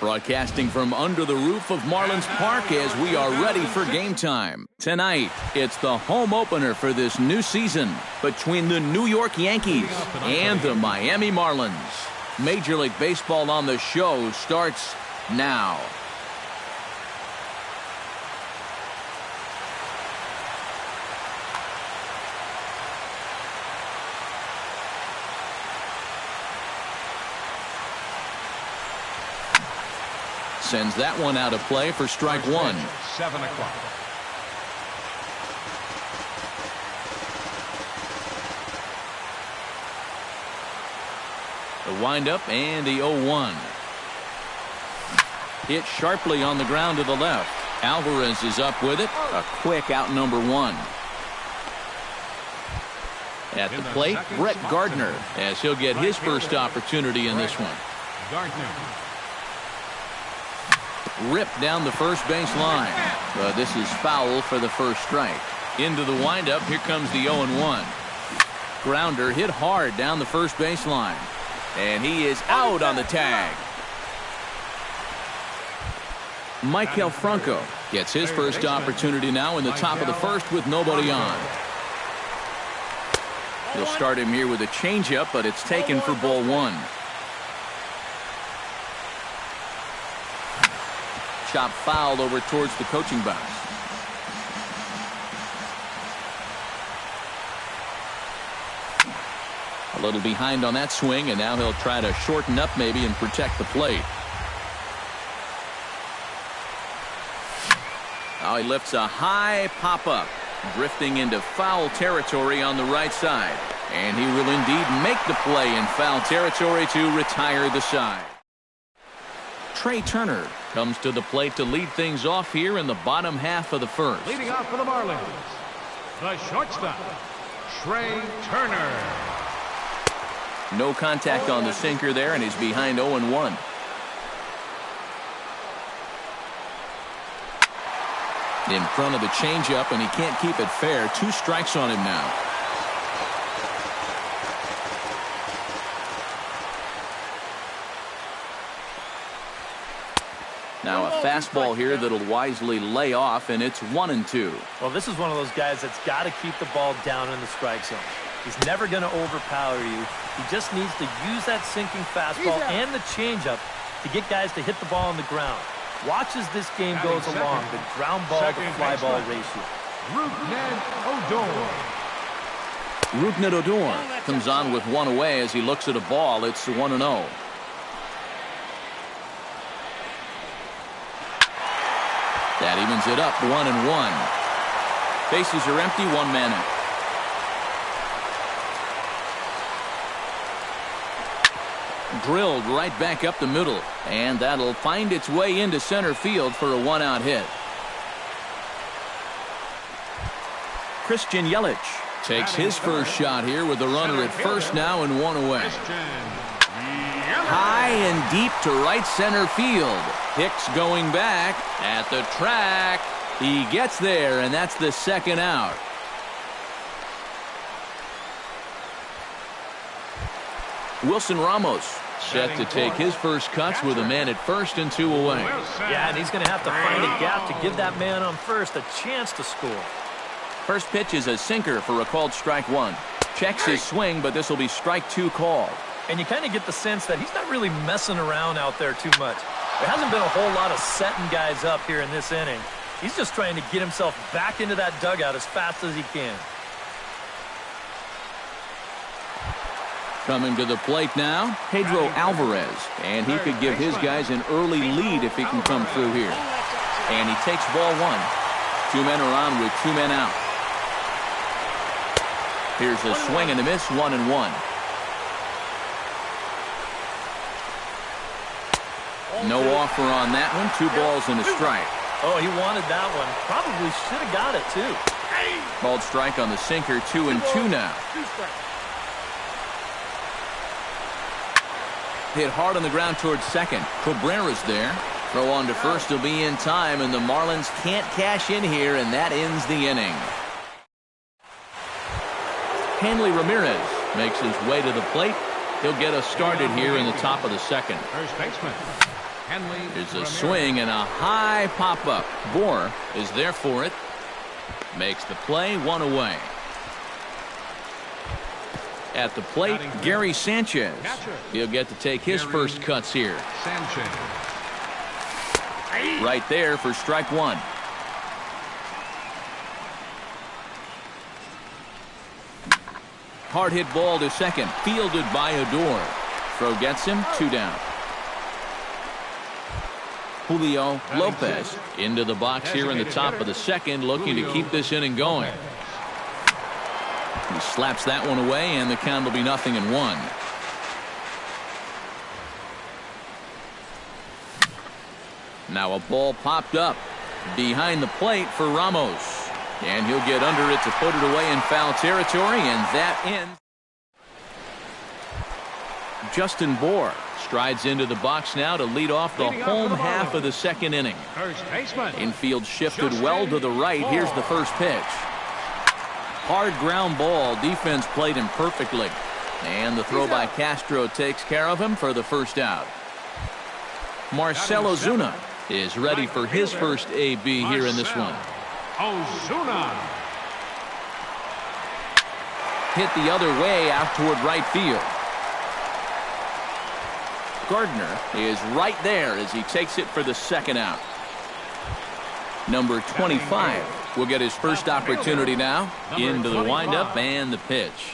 Broadcasting from under the roof of Marlins Park as we are ready for game time. Tonight, it's the home opener for this new season between the New York Yankees and the Miami Marlins. Major League Baseball on the show starts now. Sends that one out of play for strike one. 7 o'clock. The windup and the 0-1. Hit sharply on the ground to the left. Alvarez is up with it. A quick out number one. At the plate, Brett Gardner, as he'll get his first opportunity in this one. Gardner. Ripped down the first base line. But this is foul for the first strike. Into the windup. Here comes the 0-1. Grounder hit hard down the first base line. And he is out on the tag. Michael Franco gets his first opportunity now in the top of the first with nobody on. He'll start him here with a changeup, but it's taken for ball one. Chop fouled over towards the coaching box. A little behind on that swing, and now he'll try to shorten up maybe and protect the plate. Now he lifts a high pop-up, drifting into foul territory on the right side. And he will indeed make the play in foul territory to retire the side. Trey Turner comes to the plate to lead things off here in the bottom half of the first. Leading off for the Marlins, the shortstop, Trey Turner. No contact on the sinker there, and he's behind 0-1. In front of the changeup, and he can't keep it fair. 2 strikes on him now. Now a fastball here that'll wisely lay off, and it's 1-2. Well, this is one of those guys that's got to keep the ball down in the strike zone. He's never going to overpower you. He just needs to use that sinking fastball and the changeup to get guys to hit the ball on the ground. Watch as this game goes along, the ground ball to fly ball ratio. Rougned Odor comes on with one away as he looks at a ball. It's 1-0. That evens it up, 1-1. Bases are empty, 1 man out. Drilled right back up the middle, and that'll find its way into center field for a 1-out hit. Christian Yelich takes his first shot here with the runner at first now and 1 away. High and deep to right center field. Hicks going back at the track. He gets there, and that's the 2nd out. Wilson Ramos set to take his first cuts with a man at first and 2 away. Yeah, and he's going to have to find a gap to give that man on first a chance to score. First pitch is a sinker for a called strike 1. Checks his swing, but this will be strike 2 called. And you kind of get the sense that he's not really messing around out there too much. There hasn't been a whole lot of setting guys up here in this inning. He's just trying to get himself back into that dugout as fast as he can. Coming to the plate now, Pedro Alvarez. And he could give his guys an early lead if he can come through here. And he takes ball 1. 2 men are on with 2 men out. Here's a swing and a miss, 1-1. No offer on that one. 2 balls and a strike. Oh, he wanted that one. Probably should have got it, too. Called strike on the sinker, 2-2 now. Hit hard on the ground towards second. Cabrera's there. Throw on to first will be in time, and the Marlins can't cash in here, and that ends the inning. Hanley Ramirez makes his way to the plate. He'll get us started here in the top of the second. First baseman, There's a swing and a high pop-up. Bohr is there for it. Makes the play, 1 away. At the plate, Gary Sanchez. He'll get to take his first cuts here. Right there for strike 1. Hard hit ball to second, fielded by Odor. Throw gets him, 2 down. Julio Lopez into the box here in the top of the second, looking to keep this inning going. He slaps that one away, and the count will be 0-1. Now a ball popped up behind the plate for Ramos. And he'll get under it to put it away in foul territory, and that ends. Justin Bohr strides into the box now to lead off the home half of the second inning. Infield shifted well to the right. Here's the first pitch. Hard ground ball. Defense played him perfectly. And the throw by Castro takes care of him for the first out. Marcell Ozuna is ready for his first AB here in this one. Ozuna hit the other way out toward right field. Gardner is right there as he takes it for the second out. Number 25 will get his first opportunity now. Into the windup and the pitch.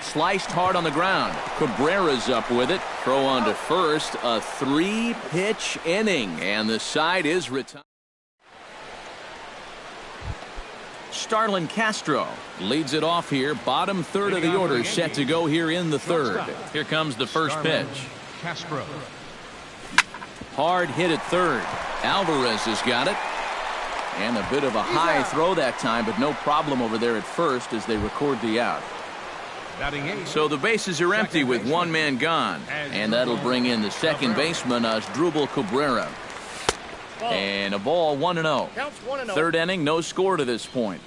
Sliced hard on the ground. Cabrera's up with it. Throw on to first. A 3-pitch inning, and the side is retired. Starlin Castro leads it off here. Bottom third of the order set to go here in the third. Here comes the first pitch. Castro. Hard hit at third. Alvarez has got it. And a bit of a high throw that time, but no problem over there at first as they record the out. So the bases are empty with one man gone. And that'll bring in the second baseman, Asdrubal Cabrera. And a ball, 1-0. Third inning, no score to this point.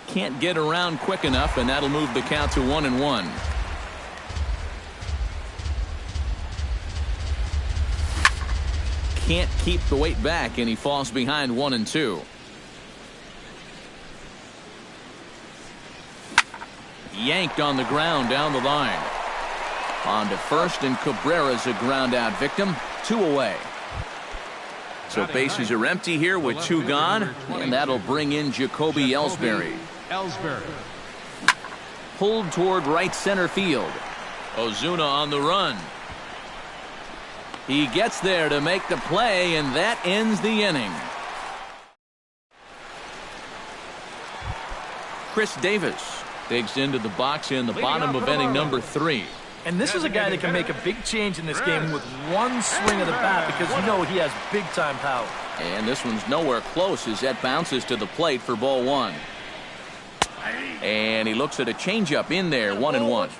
Can't get around quick enough, and that'll move the count to 1-1. Can't keep the weight back, and he falls behind 1-2. Yanked on the ground down the line. On to first, and Cabrera's a ground out victim. 2 away. So bases are empty here with 2 gone, and that'll bring in Jacoby Ellsbury. Pulled toward right center field. Ozuna on the run. He gets there to make the play, and that ends the inning. Chris Davis digs into the box in the bottom of inning number 3. And this is a guy that can make a big change in this game with one swing of the bat, because you know he has big-time power. And this one's nowhere close as that bounces to the plate for ball 1. And he looks at a changeup in there, 1-1.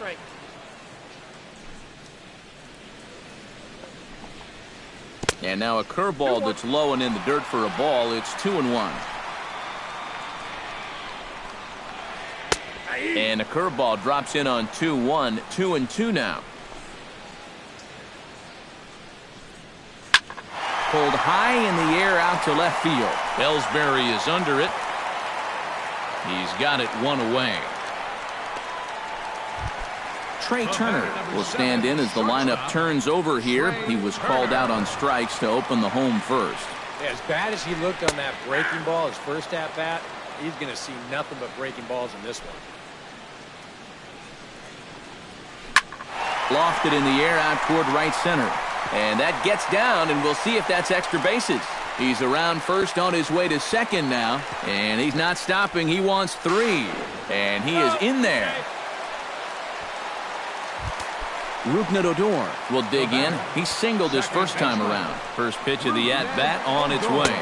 And now a curveball that's low and in the dirt for a ball. It's 2-1. And a curveball drops in on 2-1. 2-2 now. Pulled high in the air out to left field. Ellsbury is under it. He's got it 1 away. Trey Turner will stand in as the lineup turns over here. He was called out on strikes to open the home first. As bad as he looked on that breaking ball, his first at bat, he's going to see nothing but breaking balls in this one. Lofted in the air out toward right center. And that gets down, and we'll see if that's extra bases. He's around first on his way to second now. And he's not stopping. He wants 3. And he is in there. Rougned Odor will dig in. He singled his first time around. First pitch of the at-bat on its way.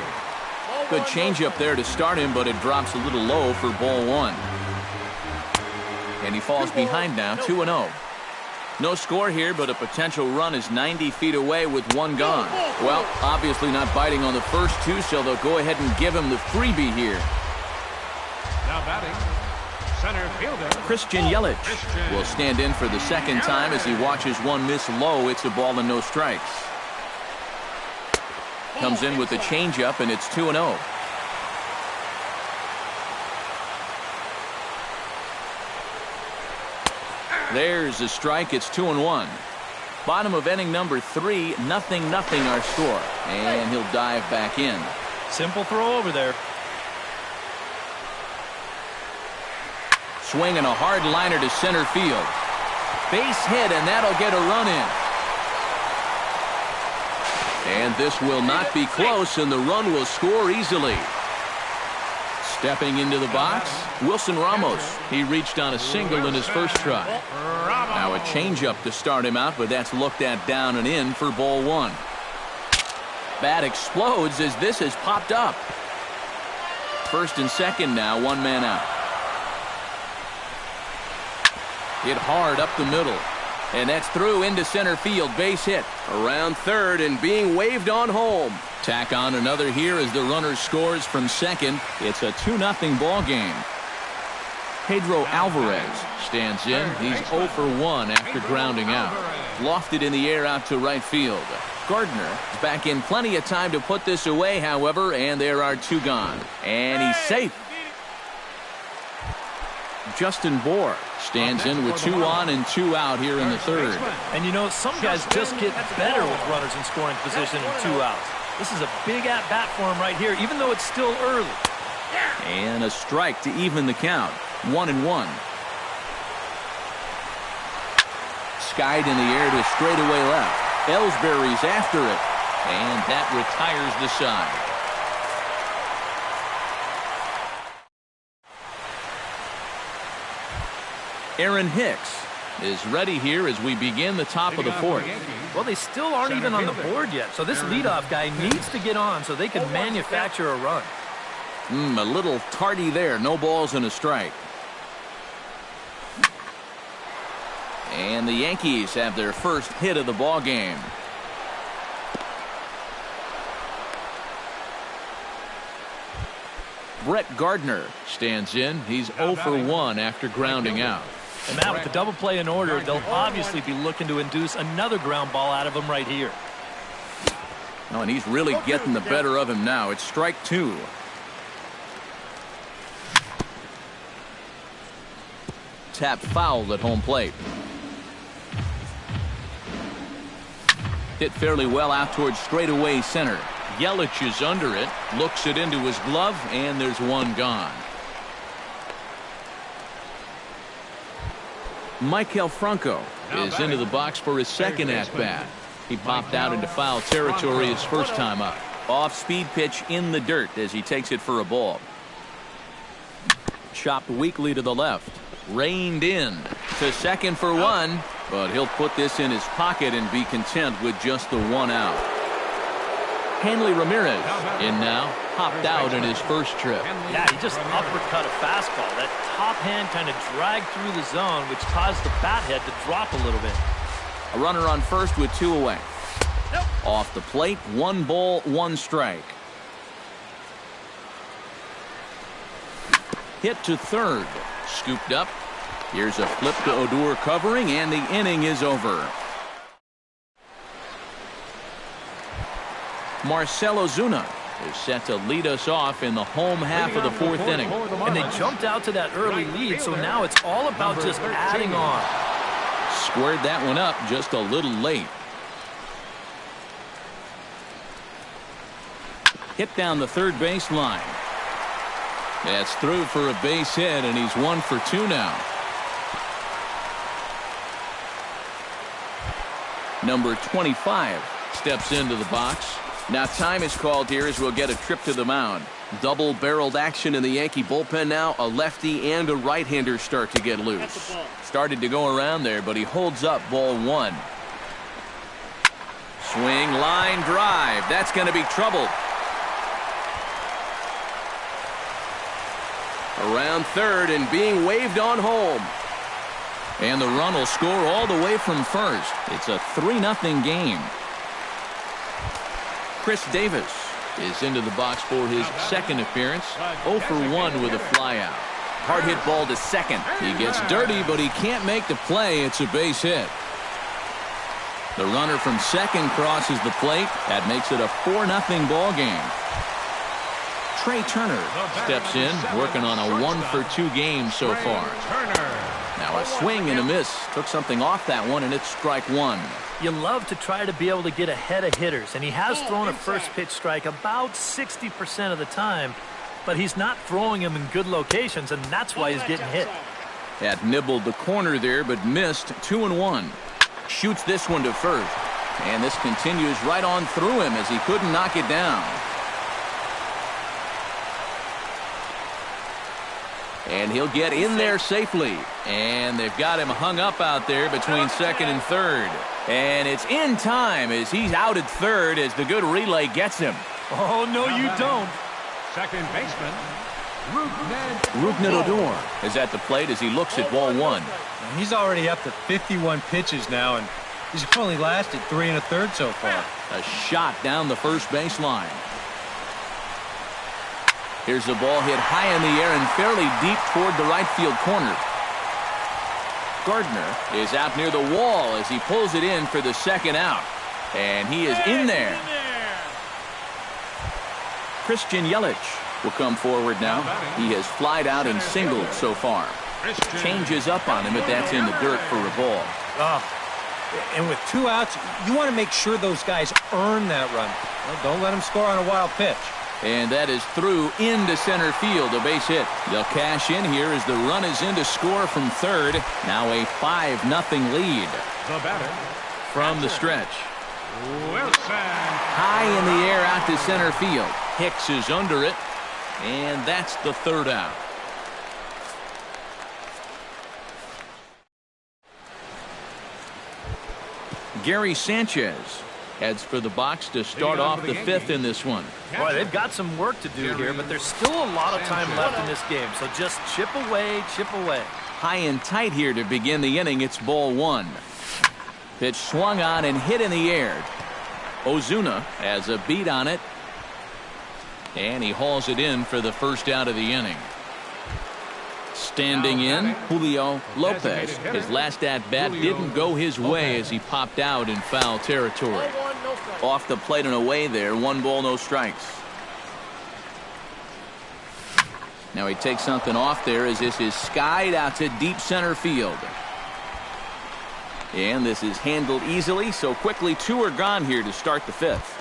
Good changeup there to start him, but it drops a little low for ball 1. And he falls behind now, 2-0. No score here, but a potential run is 90 feet away with 1 gone. Well, obviously not biting on the first 2, so they'll go ahead and give him the freebie here. Now batting, center fielder. Christian Yelich will stand in for the second time as he watches one miss low. It's a ball and no strikes. Comes in with the changeup, and it's 2-0. There's a strike. It's 2-1. Bottom of inning number 3, 0-0 our score. And he'll dive back in. Simple throw over there. Swinging a hard liner to center field. Base hit, and that'll get a run in. And this will not be close, and the run will score easily. Stepping into the box, Wilson Ramos. He reached on a single in his first try. Now a changeup to start him out, but that's looked at down and in for ball 1. Bat explodes as this has popped up. First and second now, one man out. Hit hard up the middle. And that's through into center field. Base hit. Around third and being waved on home. Tack on another here as the runner scores from second. It's a 2-0 ball game. Pedro Alvarez stands in. He's 0 for 1 after grounding out. Lofted in the air out to right field. Gardner is back in plenty of time to put this away, however, and there are 2 gone. And he's safe. Justin Bohr stands in with 2 on and 2 out here in the third. And you know, some guys just get better with runners in scoring position and 2 outs. This is a big at-bat for him right here, even though it's still early. And a strike to even the count. 1-1. Skied in the air to straightaway left. Ellsbury's after it. And that retires the side. Aaron Hicks is ready here as we begin the top of the 4th. Well, they still aren't even on the board yet, so this leadoff guy needs to get on so they can manufacture a run. A little tardy there. No balls and a strike. And the Yankees have their first hit of the ball game. Brett Gardner stands in. He's 0 for 1 after grounding out. And Matt, with the double play in order, they'll obviously be looking to induce another ground ball out of him right here. Oh, and he's really getting the better of him now. It's strike 2. Tap foul at home plate. Hit fairly well out towards straightaway center. Yelich is under it, looks it into his glove, and there's 1 gone. Maikel Franco is into the box for his second at-bat. He popped out into foul territory his first time up. Off-speed pitch in the dirt as he takes it for a ball. Chopped weakly to the left. Reined in to second for 1, but he'll put this in his pocket and be content with just the 1 out. Hanley Ramirez in now, popped out in his first trip. Yeah, he just uppercut a fastball. That top hand kind of dragged through the zone, which caused the bat head to drop a little bit. A runner on first with 2 away. Off the plate, 1 ball, 1 strike. Hit to third. Scooped up. Here's a flip to Odor covering, and the inning is over. Marcell Ozuna is set to lead us off in the home half of the 4th inning. And they jumped out to that early lead, so now it's all about just adding on. Squared that one up just a little late. Hit down the third base line. That's through for a base hit, and he's 1 for 2 now. Number 25 steps into the box. Now time is called here as we'll get a trip to the mound. Double-barreled action in the Yankee bullpen now. A lefty and a right-hander start to get loose. Started to go around there, but he holds up ball 1. Swing, line, drive. That's going to be trouble. Around third and being waved on home. And the run will score all the way from first. It's a 3-0 game. Chris Davis is into the box for his second appearance. 0 for 1 with a flyout. Hard hit ball to second. He gets dirty, but he can't make the play. It's a base hit. The runner from second crosses the plate. That makes it a 4-0 ball game. Trey Turner steps in, working on a 1-for-2 game so far. Now a swing and a miss. Took something off that one, and it's strike one. You love to try to be able to get ahead of hitters, and he has thrown a first pitch strike about 60% of the time, but he's not throwing them in good locations, and that's why he's getting hit. That nibbled the corner there, but missed. 2-1. Shoots this one to first, and this continues right on through him as he couldn't knock it down. And he'll get in there safely. And they've got him hung up out there between second and third. And it's in time as he's out at third as the good relay gets him. Oh, no, you don't. Second baseman, Rougned Odor is at the plate as he looks at ball one. He's already up to 51 pitches now, and he's only lasted 3 1/3 so far. A shot down the first baseline. Here's the ball hit high in the air and fairly deep toward the right field corner. Gardner is out near the wall as he pulls it in for the second out. And he is in there. Christian Yelich will come forward now. He has flied out and singled so far. Changes up on him, but that's in the dirt for a ball. And with 2 outs, you want to make sure those guys earn that run. Well, don't let them score on a wild pitch. And that is through into center field, a base hit. They'll cash in here as the run is in to score from third. Now a 5-0 lead. The batter from the stretch. Wilson. High in the air out to center field. Hicks is under it, and that's the third out. Gary Sanchez heads for the box to start off the fifth in this one. Boy, they've got some work to do here, but there's still a lot of time left in this game, so just chip away, chip away. High and tight here to begin the inning. It's ball one. Pitch swung on and hit in the air. Ozuna has a beat on it, and he hauls it in for the first out of the inning. Standing in, Julio Lopez. His last at-bat didn't go his way as he popped out in foul territory. Off the plate and away there, 1 ball, no strikes. Now he takes something off there as this is skied out to deep center field. And this is handled easily, so quickly 2 are gone here to start the fifth.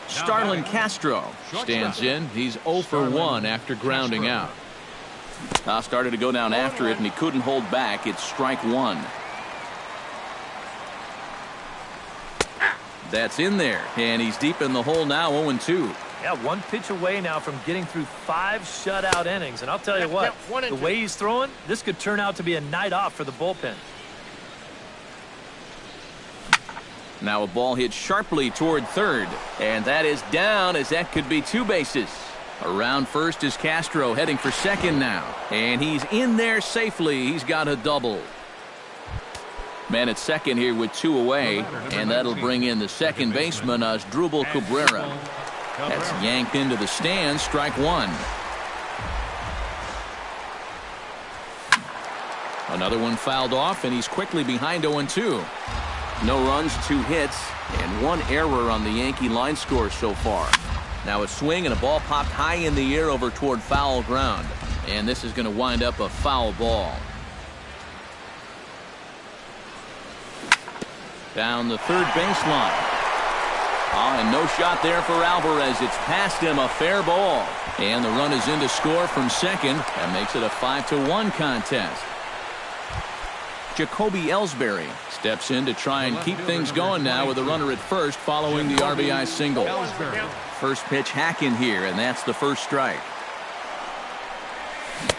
Starlin Castro stands in. He's 0 for 1 after grounding out. Started to go down after it, and he couldn't hold back. It's strike one. That's in there, and he's deep in the hole now, 0-2. Yeah, 1 pitch away now from getting through 5 shutout innings. And I'll tell you what, the way he's throwing, this could turn out to be a night off for the bullpen. Now a ball hit sharply toward third, and that is down as that could be 2 bases. Around first is Castro, heading for second now. And he's in there safely. He's got a double. Man at second here with 2 away. And that'll bring in the second baseman, Asdrubal Cabrera. That's yanked into the stands, strike one. Another one fouled off, and he's quickly behind 0-2. No runs, 2 hits, and 1 error on the Yankee line score so far. Now a swing and a ball popped high in the air over toward foul ground. And this is going to wind up a foul ball. Down the third baseline. And no shot there for Alvarez. It's past him, a fair ball. And the run is in to score from second. That makes it a 5-1 contest. Jacoby Ellsbury steps in to try and keep things going now with a runner at first following the RBI single. First pitch hack in here, and that's the first strike.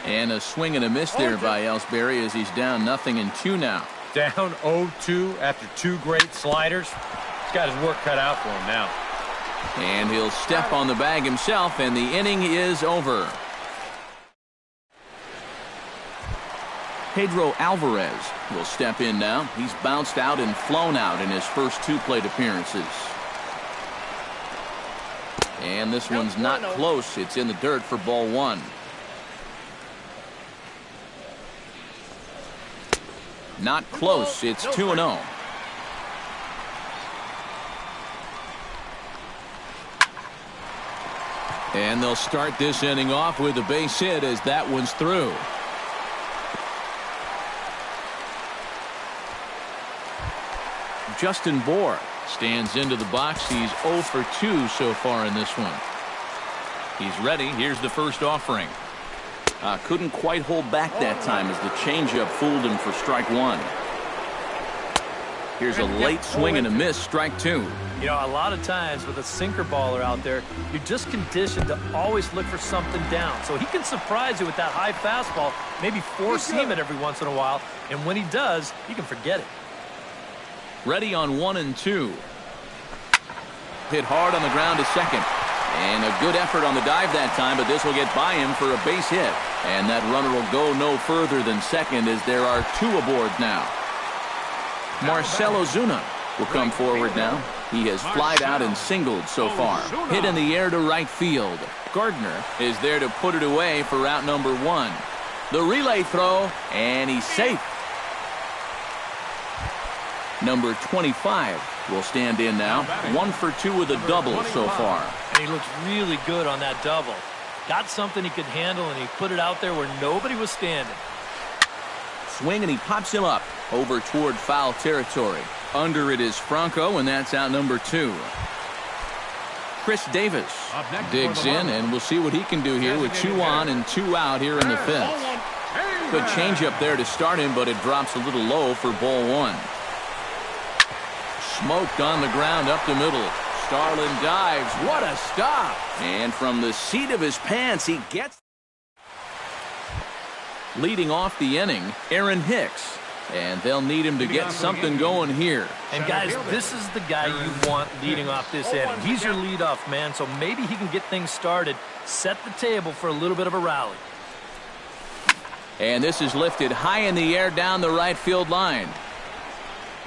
And a swing and a miss there by Ellsbury as he's down 0-2 now. Down 0-2 after 2 great sliders. He's got his work cut out for him now. And he'll step on the bag himself, and the inning is over. Pedro Alvarez will step in now. He's bounced out and flown out in his first 2 plate appearances. And this one's not close. It's in the dirt for ball one. Not close. It's 2-0. And they'll start this inning off with a base hit as that one's through. Justin Bohr stands into the box. He's 0 for 2 so far in this one. He's ready. Here's the first offering. Couldn't quite hold back that time as the changeup fooled him for strike one. Here's a late swing and a miss, strike two. You know, a lot of times with a sinker baller out there, you're just conditioned to always look for something down. So he can surprise you with that high fastball, maybe four seam it every once in a while. And when he does, you can forget it. Ready on 1-2. Hit hard on the ground to second. And a good effort on the dive that time, but this will get by him for a base hit. And that runner will go no further than second as there are two aboard now. Marcell Ozuna will come forward now. He has flied out and singled so far. Hit in the air to right field. Gardner is there to put it away for out number one. The relay throw, and he's safe. Number 25 will stand in now. 1 for 2 with a double so far. And he looks really good on that double. Got something he could handle, and he put it out there where nobody was standing. Swing, and he pops him up over toward foul territory. Under it is Franco, and that's out number 2. Chris Davis digs in, and we'll see what he can do here with 2 on and 2 out here in the 5th. Good changeup there to start him, but it drops a little low for ball 1. Smoked on the ground up the middle. Starlin dives. What a stop. And from the seat of his pants, he gets. Leading off the inning, Aaron Hicks. And they'll need him to get something going here. And guys, this is the guy you want leading off this inning. He's your leadoff man, so maybe he can get things started, set the table for a little bit of a rally. And this is lifted high in the air down the right field line.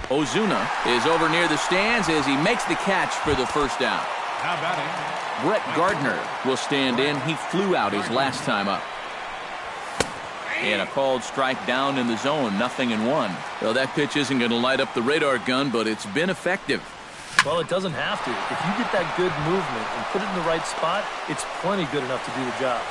Ozuna is over near the stands as he makes the catch for the first out. Brett Gardner will stand in. He flew out his last time up. And a called strike down in the zone, 0-1. Well, that pitch isn't going to light up the radar gun, but it's been effective. Well, it doesn't have to. If you get that good movement and put it in the right spot, it's plenty good enough to do the job.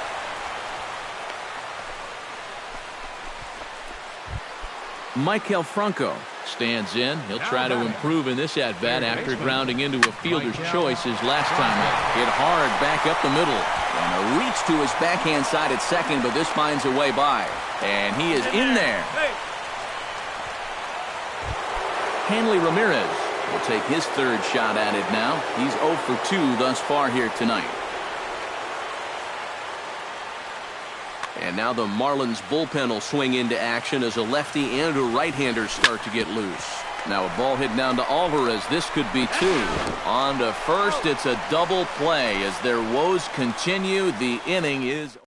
Maikel Franco stands in. He'll try to improve in this at-bat after grounding into a fielder's choice his last time up. Hit hard back up the middle. And a reach to his backhand side at second, but this finds a way by. And he is in there. Hanley Ramirez will take his third shot at it now. He's 0 for 2 thus far here tonight. And now the Marlins bullpen will swing into action as a lefty and a right-hander start to get loose. Now a ball hit down to Alvarez. This could be 2. On to first. It's a double play as their woes continue. The inning is.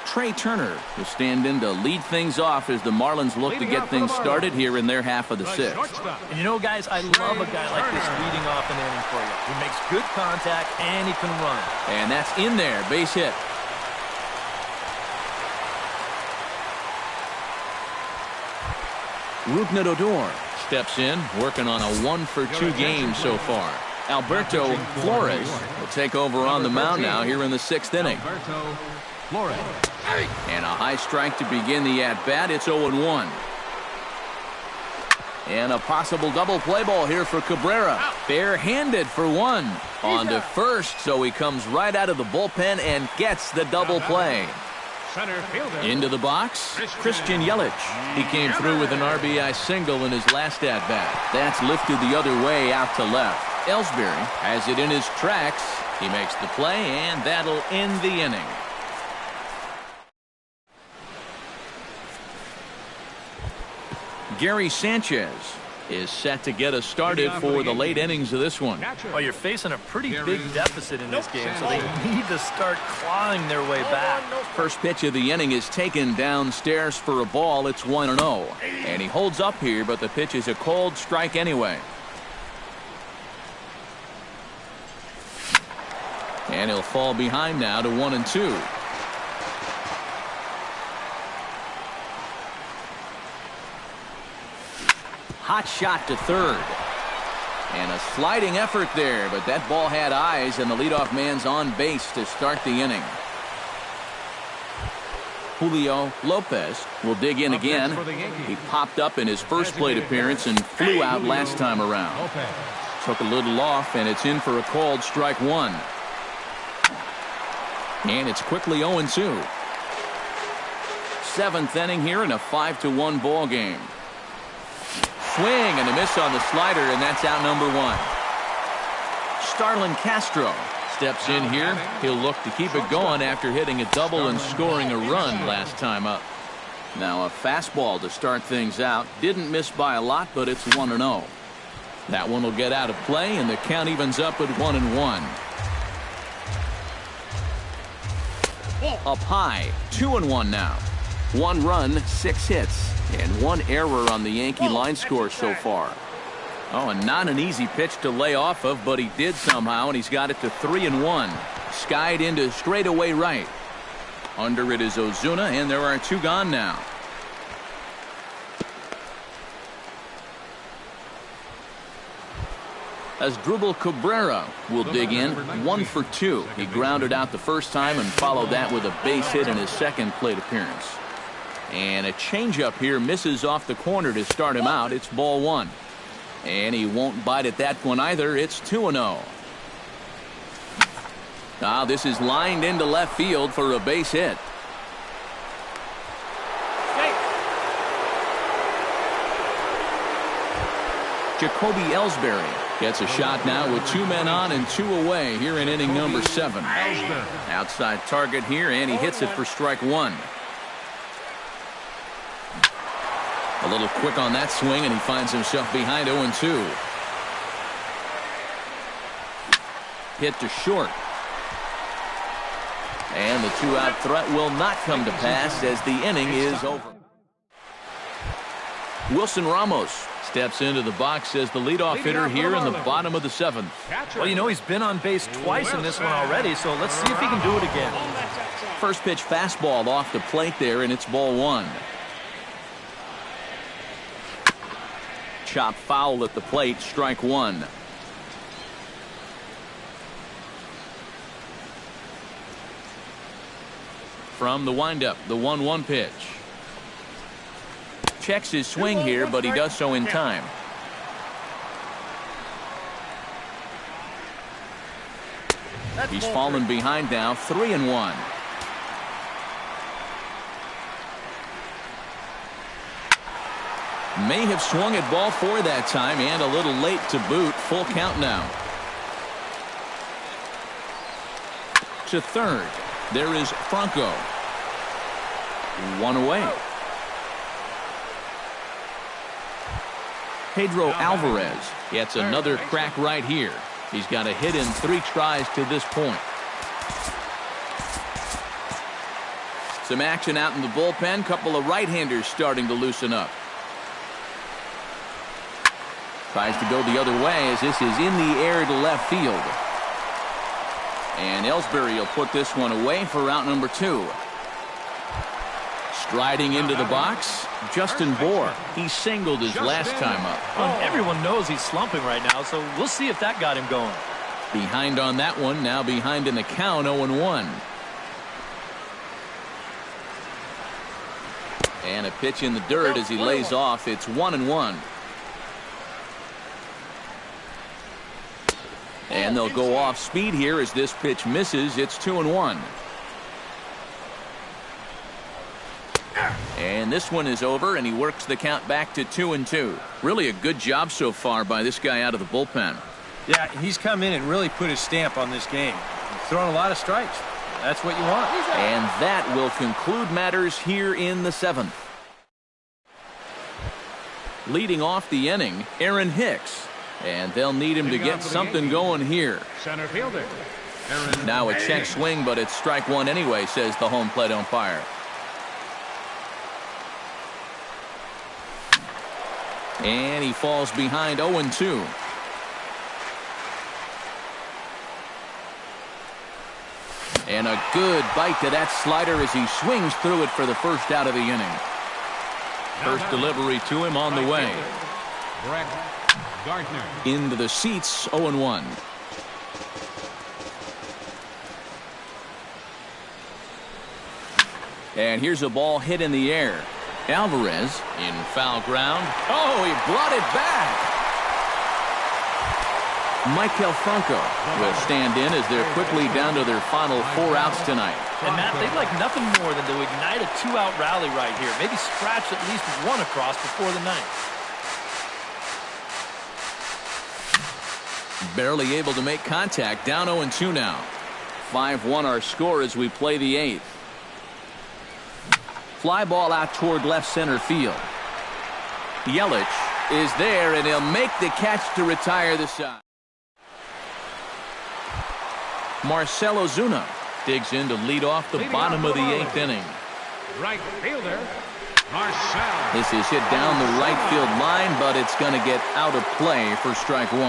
Trey Turner will stand in to lead things off as the Marlins look to get things started here in their half of the 6th. And you know, guys, I love a guy like this leading off an inning for you. He makes good contact and he can run. And that's in there. Base hit. Rougned Odor steps in, working on a 1 for 2 game so far. Alberto Flores will take over on the mound now here in the 6th inning. And a high strike to begin the at-bat. It's 0-1. And a possible double play ball here for Cabrera. Bare-handed for 1. On to first, so he comes right out of the bullpen and gets the double play. Into the box, Christian Yelich. He came through with an RBI single in his last at-bat. That's lifted the other way out to left. Ellsbury has it in his tracks. He makes the play, and that'll end the inning. Gary Sanchez is set to get us started for the late innings of this one. Well, you're facing a pretty big deficit in this game, so they need to start clawing their way back. First pitch of the inning is taken downstairs for a ball. It's 1-0. And he holds up here, but the pitch is a cold strike anyway. And he'll fall behind now to 1-2. Hot shot to third. And a sliding effort there, but that ball had eyes, and the leadoff man's on base to start the inning. Julio Lopez will dig in again. He popped up in his first plate appearance and flew out last time around. Took a little off, and it's in for a called strike one. And it's quickly 0-2. Seventh inning here in a 5-1 ball game. Swing and a miss on the slider, and that's out number one. Starlin Castro steps in here. He'll look to keep it going after hitting a double and scoring a run last time up. Now a fastball to start things out. Didn't miss by a lot, but it's 1-0. That one will get out of play, and the count evens up at 1-1. Up high, 2-1 now. 1 run, 6 hits, and 1 error on the Yankee line score so far. Oh, and not an easy pitch to lay off of, but he did somehow, and he's got it to 3-1. Skied into straightaway right. Under it is Ozuna, and there are 2 gone now. Asdrubal Cabrera will dig in, 1 for 2. He grounded out the first time and followed that with a base hit in his second plate appearance. And a changeup here misses off the corner to start him out. It's ball 1. And he won't bite at that one either. It's 2-0. Now this is lined into left field for a base hit. Jacoby Ellsbury gets a shot now with 2 men on and 2 away here in inning number 7. Outside target here, and he hits it for strike 1. A little quick on that swing, and he finds himself behind 0-2. Hit to short. And the 2-out threat will not come to pass as the inning is over. Wilson Ramos steps into the box as the leadoff hitter here in the bottom of the 7th. Well, you know, he's been on base twice in this one already, so let's see if he can do it again. First pitch fastball off the plate there, and it's ball 1. Chop foul at the plate, strike 1. From the windup, the 1-1 pitch. Checks his swing here, but he does so in time. He's fallen behind now, 3-1. May have swung at ball 4 that time, and a little late to boot. Full count now. To third, there is Franco. 1 away. Pedro Alvarez gets another crack right here. He's got a hit in 3 tries to this point. Some action out in the bullpen. Couple of right-handers starting to loosen up. Tries to go the other way as this is in the air to left field. And Ellsbury will put this one away for out number 2. Striding into the box, Justin Bour. He singled his last time up. Well, everyone knows he's slumping right now, so we'll see if that got him going. Behind on that one, now behind in the count, 0-1. And a pitch in the dirt as he lays off. It's 1-1. And they'll go off speed here as this pitch misses. It's 2-1. And this one is over, and he works the count back to 2-2. Really a good job so far by this guy out of the bullpen. Yeah, he's come in and really put his stamp on this game. He's thrown a lot of strikes. That's what you want. And that will conclude matters here in the 7th. Leading off the inning, Aaron Hicks. And they'll need him to get something going here. Center fielder. Now a check swing, but it's strike 1 anyway, says the home plate umpire. And he falls behind 0-2. And a good bite to that slider as he swings through it for the first out of the inning. First delivery to him on the way. Brett Gardner. Into the seats, 0-1. And here's a ball hit in the air. Alvarez in foul ground. Oh, he brought it back. Michael Franco will stand in as they're quickly down to their final 4 outs tonight. And Matt, they'd like nothing more than to ignite a 2-out rally right here. Maybe scratch at least one across before the ninth. Barely able to make contact. Down 0-2 now. 5-1 our score as we play the 8th. Fly ball out toward left center field. Yelich is there, and he'll make the catch to retire the side. Marcell Ozuna digs in to lead off the bottom of the 8th inning. Right fielder, Marcell. This is hit down the right field line, but it's going to get out of play for strike 1.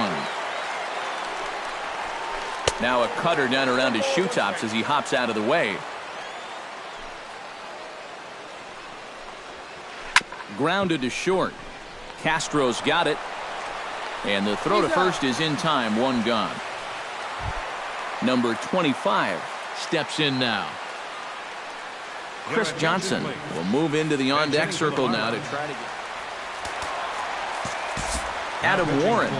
Now a cutter down around his shoe tops as he hops out of the way. Grounded to short. Castro's got it. And the throw to first is in time. 1 gone. Number 25 steps in now. Chris Johnson will move into the on-deck circle now to try to get... Adam Warren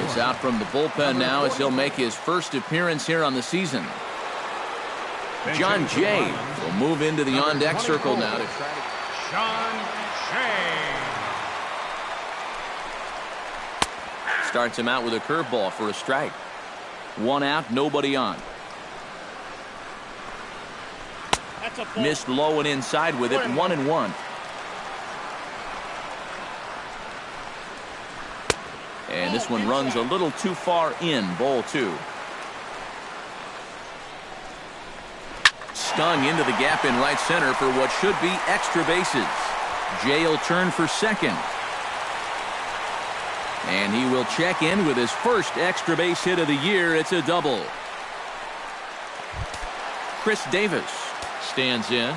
is out from the bullpen now as he'll make his first appearance here on the season. John Jay will move into the on-deck circle now to try to... Sean Shea. Starts him out with a curveball for a strike. 1 out, nobody on. Missed low and inside with it. 1-1. And this one runs a little too far in. Ball 2. Stung into the gap in right center for what should be extra bases. Jay will turn for second. And he will check in with his first extra base hit of the year. It's a double. Chris Davis stands in.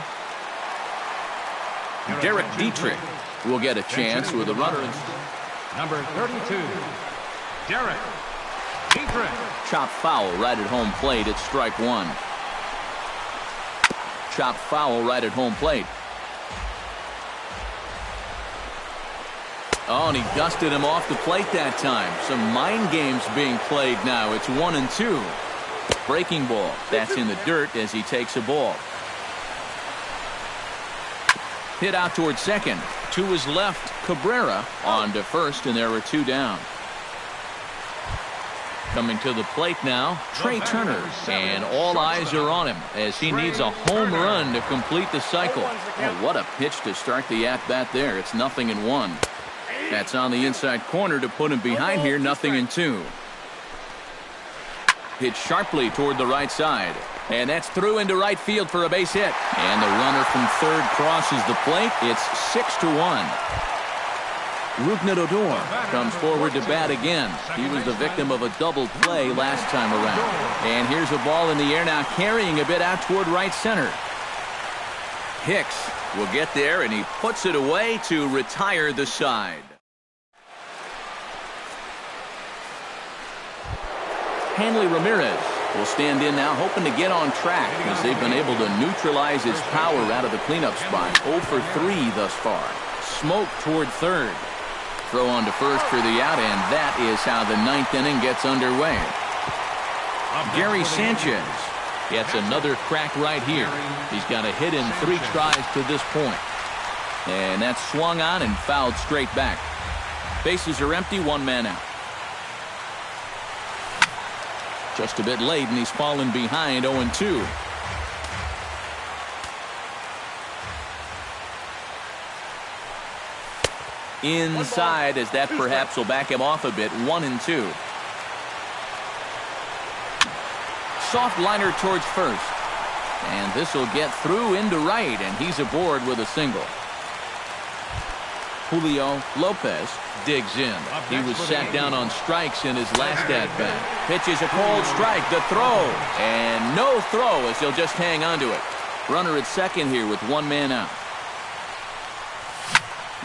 Derek Dietrich will get a chance with a runner. Number 32, Derek Dietrich. Chop foul right at home plate. It's strike 1. Chop foul right at home plate. Oh, and he dusted him off the plate that time. Some mind games being played now. It's 1-2. Breaking ball. That's in the dirt as he takes a ball. Hit out toward second. To his left, Cabrera on to first, and there were 2 down. Coming to the plate now, Trey Turner, and all eyes are on him as he needs a home run to complete the cycle. Oh, what a pitch to start the at-bat there. It's 0-1. That's on the inside corner to put him behind here. 0-2. Hit sharply toward the right side. And that's through into right field for a base hit. And the runner from third crosses the plate. It's 6-1. Rougned Odor comes forward to bat again. He was the victim of a double play last time around. And here's a ball in the air now, carrying a bit out toward right center. Hicks will get there, and he puts it away to retire the side. Hanley Ramirez will stand in now, hoping to get on track as they've been able to neutralize his power out of the cleanup spot. 0 for 3 thus far. Smoke toward third. Throw on to first for the out, and that is how the 9th inning gets underway. Gary Sanchez gets another crack right here. He's got a hit in 3 tries to this point. And that's swung on and fouled straight back. Bases are empty, 1 man out. Just a bit late, and he's fallen behind. 0-2. Inside, as that perhaps will back him off a bit. 1-2. Soft liner towards first. And this will get through into right, and he's aboard with a single. Julio Lopez digs in. He was sat down on strikes in his last at-bat. Pitches a cold strike. The throw. And no throw as he'll just hang on to it. Runner at second here with 1 man out.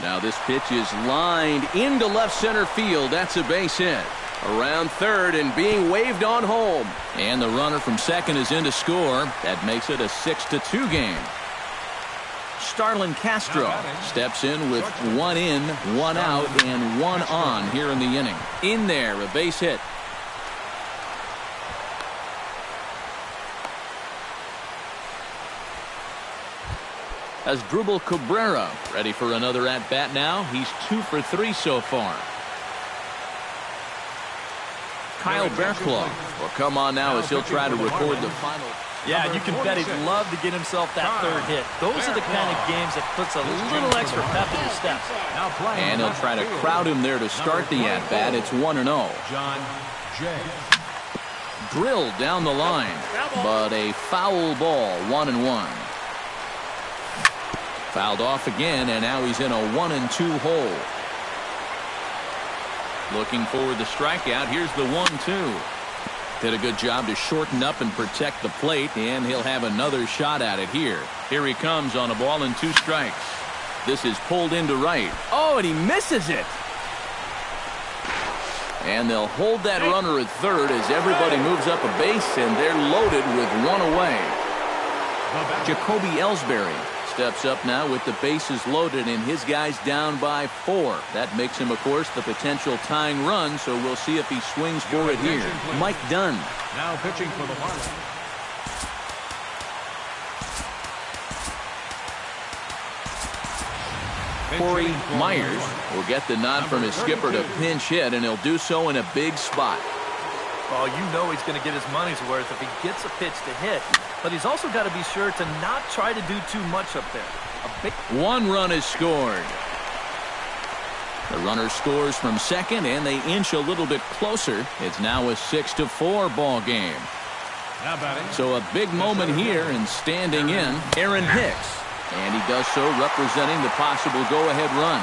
Now this pitch is lined into left center field. That's a base hit. Around third and being waved on home. And the runner from second is in to score. That makes it a 6-2 game. Starlin Castro steps in with 1 in, 1 out, and 1 on here in the inning. In there, a base hit. Asdrubal Cabrera ready for another at-bat now. He's 2 for 3 so far. Kyle Bearclaw will come on now as he'll try to record the final. Yeah, you can bet he'd love to get himself that third hit. Those are the kind of games that puts a little extra pep in his steps. And he'll try to crowd him there to start the at-bat. It's 1-0. John J. Drilled down the line, but a foul ball, 1-1. Fouled off again, and now he's in a 1-2 hole. Looking for the strikeout. Here's the 1-2. Did a good job to shorten up and protect the plate, and he'll have another shot at it here. Here he comes on a ball and 2 strikes. This is pulled into right. Oh, and he misses it. And they'll hold that runner at third as everybody moves up a base, and they're loaded with 1 away. Jacoby Ellsbury steps up now with the bases loaded and his guys down by 4. That makes him, of course, the potential tying run, so we'll see if he swings for it here. Mike Dunn. Now pitching for the Marlins. Corey Myers will get the nod from his skipper to pinch hit, and he'll do so in a big spot. Oh, you know he's going to get his money's worth if he gets a pitch to hit. But he's also got to be sure to not try to do too much up there. 1 run is scored. The runner scores from second, and they inch a little bit closer. It's now a 6-4 ball game. So a big moment here, and standing in, Aaron Hicks. And he does so representing the possible go-ahead run.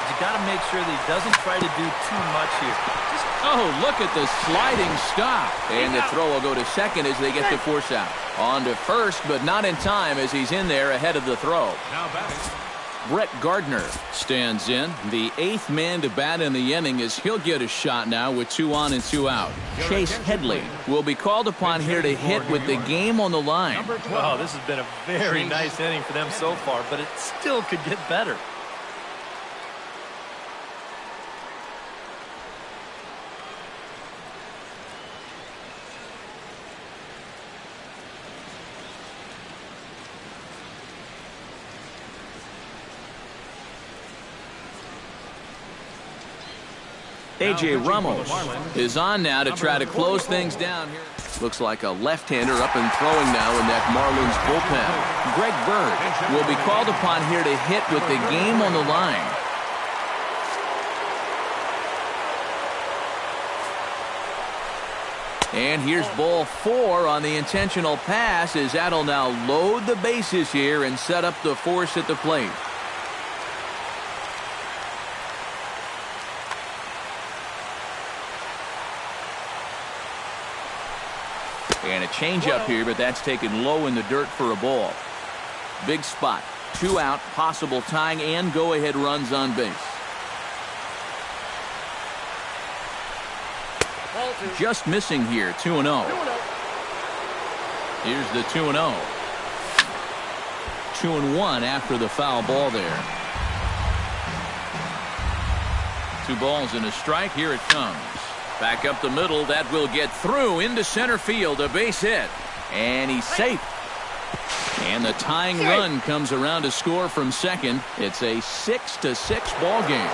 You got to make sure that he doesn't try to do too much here. Oh, look at the sliding stop. And the throw will go to second as they get the force out. On to first, but not in time as he's in there ahead of the throw. Now batting. Brett Gardner stands in. The 8th man to bat in the inning as he'll get a shot now with 2 on and 2 out. Chase Headley will be called upon here to hit with the game on the line. Oh, this has been a very nice inning for them so far, but it still could get better. A.J. Ramos is on now to try to close things down here. Looks like a left-hander up and throwing now in that Marlins bullpen. Greg Bird will be called upon here to hit with the game on the line. And here's ball 4 on the intentional pass as that'll now load the bases here and set up the force at the plate. And a changeup here, but that's taken low in the dirt for a ball. Big spot. 2 out, possible tying and go-ahead runs on base. Just missing here, 2-0. Here's the 2-0. 2-1 after the foul ball there. 2 balls and a strike. Here it comes. Back up the middle. That will get through into center field. A base hit. And he's safe. And the tying run comes around to score from second. It's a 6-6 ball game.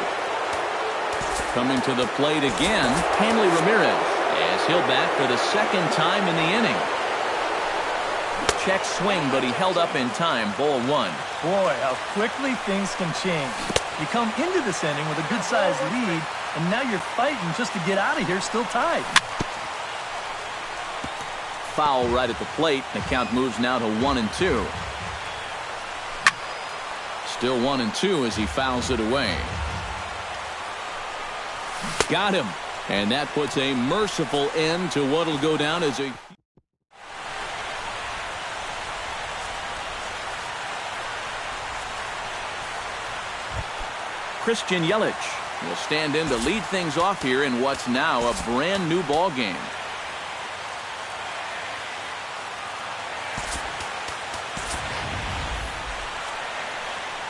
Coming to the plate again, Hanley Ramirez, as he'll bat for the 2nd time in the inning. Check swing, but he held up in time. Ball 1. Boy, how quickly things can change. You come into this inning with a good-sized lead, and now you're fighting just to get out of here still tied. Foul right at the plate. The count moves now to 1-2. Still 1-2 as he fouls it away. Got him. And that puts a merciful end to what'll go down as a... Christian Yelich will stand in to lead things off here in what's now a brand new ball game.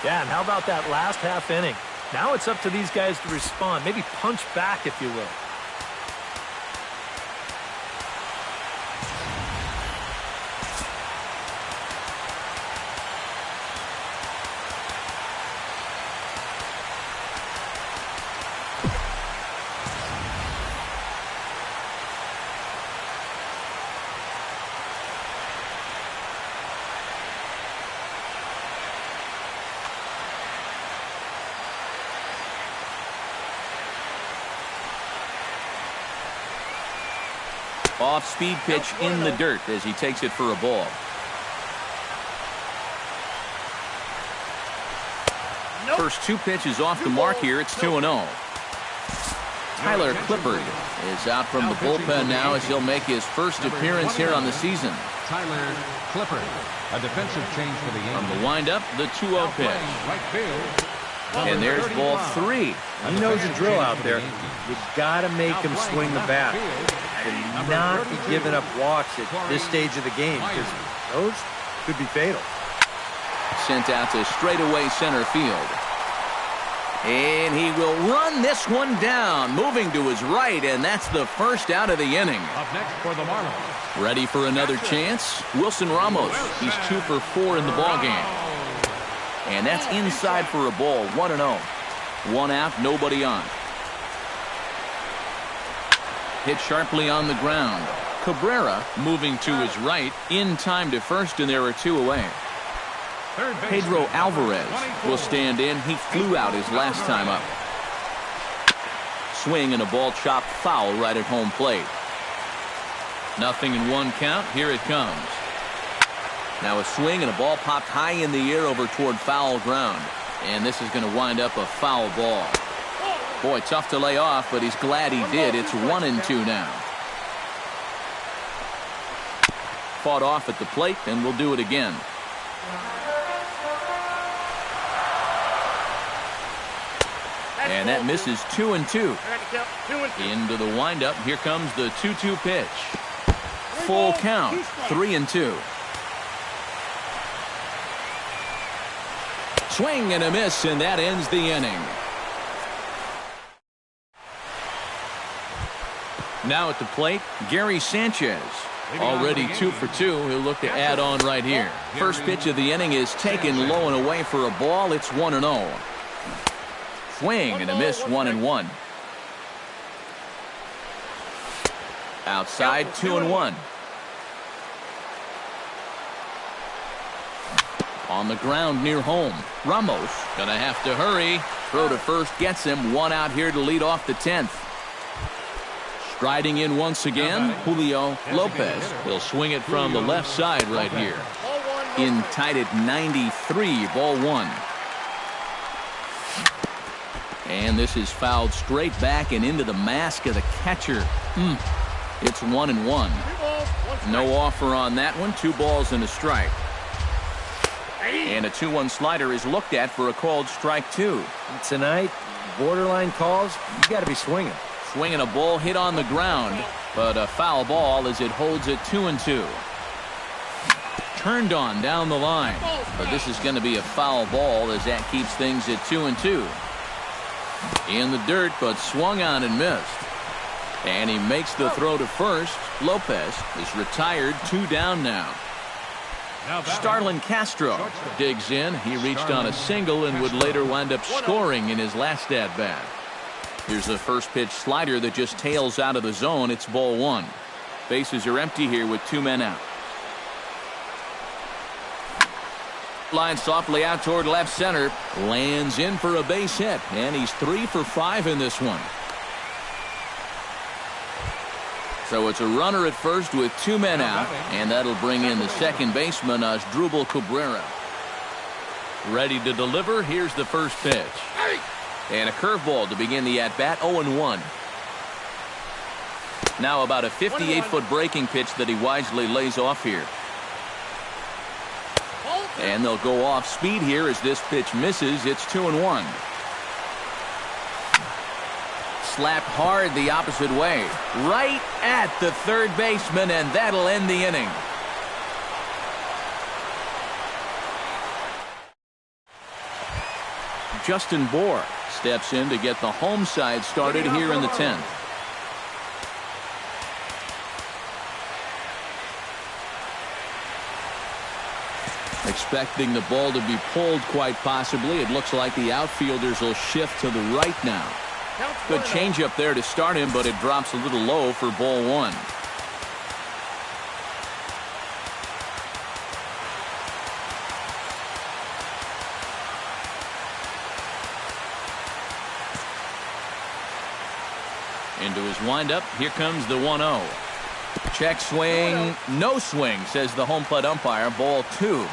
Yeah, and how about that last half inning? Now it's up to these guys to respond, maybe punch back, if you will. Off-speed pitch in the dirt as he takes it for a ball. First two pitches off the mark here. It's 2-0. Tyler Clippard is out from the bullpen now as he'll make his first appearance here on the season. Tyler Clippard, a defensive change for the Yankees. From the windup, the 2-0 pitch. Right field. And there's ball 3. He knows the drill out there. You got to make him swing the bat. And not be giving up walks at this stage of the game, because those could be fatal. Sent out to straightaway center field. And he will run this one down, moving to his right, and that's the first out of the inning. Up next for the Marlins. Ready for another chance? Wilson Ramos. He's 2 for 4 in the ballgame. And that's inside for a ball, 1-0. 1 out, nobody on. Hit sharply on the ground. Cabrera moving to his right, in time to first, and there are 2 away. Pedro Alvarez will stand in. He flew out his last time up. Swing and a ball chopped foul right at home plate. 0-1 count. Here it comes. Now a swing and a ball popped high in the air over toward foul ground. And this is going to wind up a foul ball. Boy, tough to lay off, but he's glad he did. It's 1-2 now. Fought off at the plate, and we'll do it again. And that misses 2-2. Into the windup. Here comes the 2-2 pitch. Full count. 3-2. Swing and a miss, and that ends the inning. Now at the plate, Gary Sanchez. Already 2 for 2. He'll look to add on right here. First pitch of the inning is taken low and away for a ball. It's 1-0. Swing and a miss, 1-1. Outside, 2-1. On the ground near home. Ramos gonna have to hurry. Throw to first gets him. 1 out here to lead off the 10th. Striding in once again, Julio Lopez. He'll swing it from the left side right here. In tight at 93, ball 1. And this is fouled straight back and into the mask of the catcher. It's 1-1. No offer on that one. 2 balls and a strike. And a 2-1 slider is looked at for a called strike 2. Tonight, borderline calls, you got to be swinging. Swinging a ball hit on the ground, but a foul ball as it holds it 2-2. Turned on down the line, but this is going to be a foul ball as that keeps things at 2-2. In the dirt, but swung on and missed. And he makes the throw to first. Lopez is retired. 2 down now. Starlin Castro digs in. He reached on a single and would later wind up scoring in his last at-bat. Here's a first pitch slider that just tails out of the zone. It's ball 1. Bases are empty here with 2 men out. Line softly out toward left center. Lands in for a base hit. And he's 3 for 5 in this one. So it's a runner at first with 2 men out. And that'll bring in the second baseman, Asdrubal Cabrera. Ready to deliver. Here's the first pitch. And a curveball to begin the at-bat, 0-1. Now about a 58-foot breaking pitch that he wisely lays off here. And they'll go off speed here as this pitch misses. It's 2-1. slapped hard the opposite way. Right at the third baseman, and that'll end the inning. Justin Bohr steps in to get the home side started here in the 10th. Expecting the ball to be pulled quite possibly. It looks like the outfielders will shift to the right now. Good changeup there to start him, but it drops a little low for ball one. Into his windup. Here comes the 1-0. Check swing. No swing, says the home plate umpire. Ball two.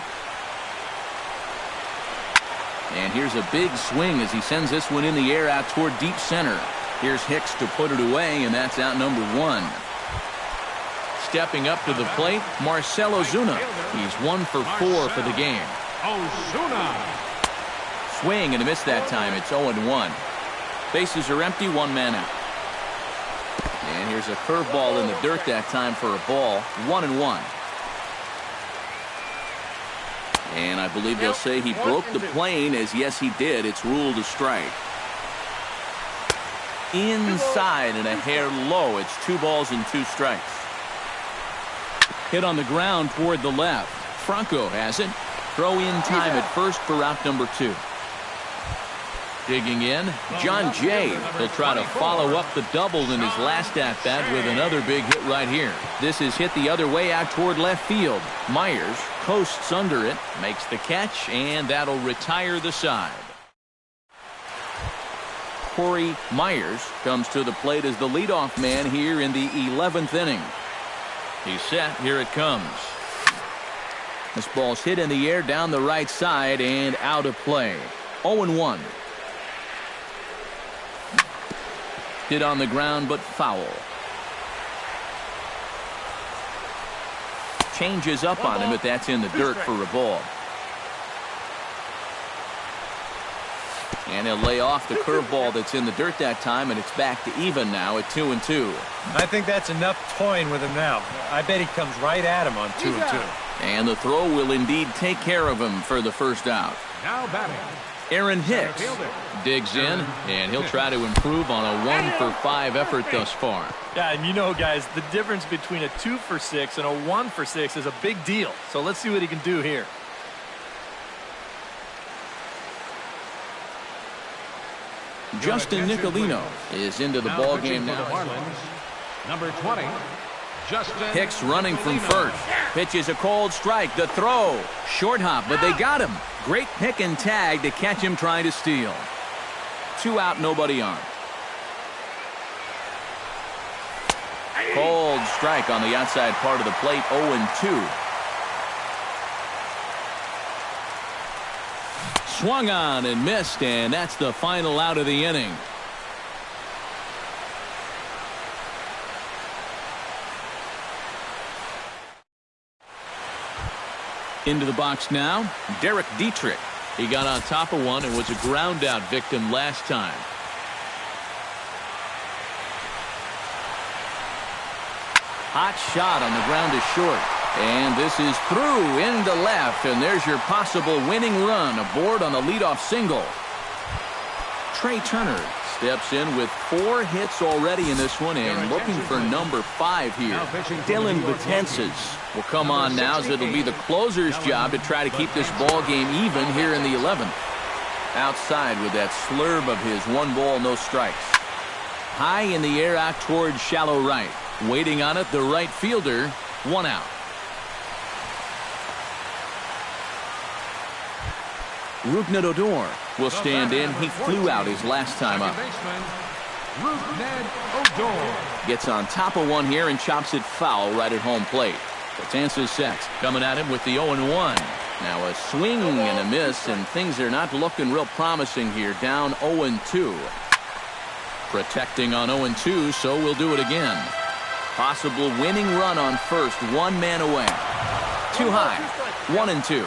And here's a big swing as he sends this one in the air out toward deep center. Here's Hicks to put it away, and that's out number one. Stepping up to the plate, Marcell Ozuna. He's 1 for 4 for the game. Ozuna. Swing and a miss that time. It's 0-1. Bases are empty, one man out. And here's a curveball in the dirt that time for a ball. 1-1. And I believe they'll say he broke the plane, as yes he did. It's ruled a strike. Inside and a hair low. It's 2 balls and 2 strikes. Hit on the ground toward the left. Franco has it. Throw in time at first for out number 2. Digging in, John Jay. He'll try to follow up the double in his last at-bat with another big hit right here. This is hit the other way out toward left field. Myers coasts under it, makes the catch, and that'll retire the side. Corey Myers comes to the plate as the leadoff man here in the 11th inning. He's set. Here it comes. This ball's hit in the air down the right side and out of play. 0-1. Hit on the ground, but foul. Changes up on him, but that's in the dirt for a ball. And he'll lay off the curveball that's in the dirt that time, and it's back to even now at 2-2. I think that's enough toying with him now. I bet he comes right at him on 2-2. And the throw will indeed take care of him for the first out. Now batting, Aaron Hicks digs in, and he'll try to improve on a 1 for 5 effort thus far. Yeah, and you know, guys, the difference between a 2 for 6 and a 1 for 6 is a big deal. So let's see what he can do here. Justin Nicolino is into the ball game now. Number 20, Justin Hicks running from first. Pitches a cold strike. The throw. Short hop, but they got him. Great pick and tag to catch him trying to steal. 2 out, nobody on. Cold strike on the outside part of the plate. 0-2. Swung on and missed, and that's the final out of the inning. Into the box now, Derek Dietrich. He got on top of one and was a ground out victim last time. Hot shot on the ground is short. And this is through into left, and there's your possible winning run aboard on the leadoff single. Trey Turner steps in with 4 hits already in this one and looking for number 5 here. Dylan Betances will come on now, as it'll be the closer's job to try to keep this ball game even here in the 11th. Outside with that slurve of his 1 ball, no strikes. High in the air out towards shallow right. Waiting on it, the right fielder, 1 out. Rougned Odor will stand in. He flew out his last time up. Gets on top of one here and chops it foul right at home plate. Betances set, coming at him with the 0-1. Now a swing and a miss, and things are not looking real promising here. Down 0-2. Protecting on 0-2, so we'll do it again. Possible winning run on first, 1 man away. Too high, 1-2.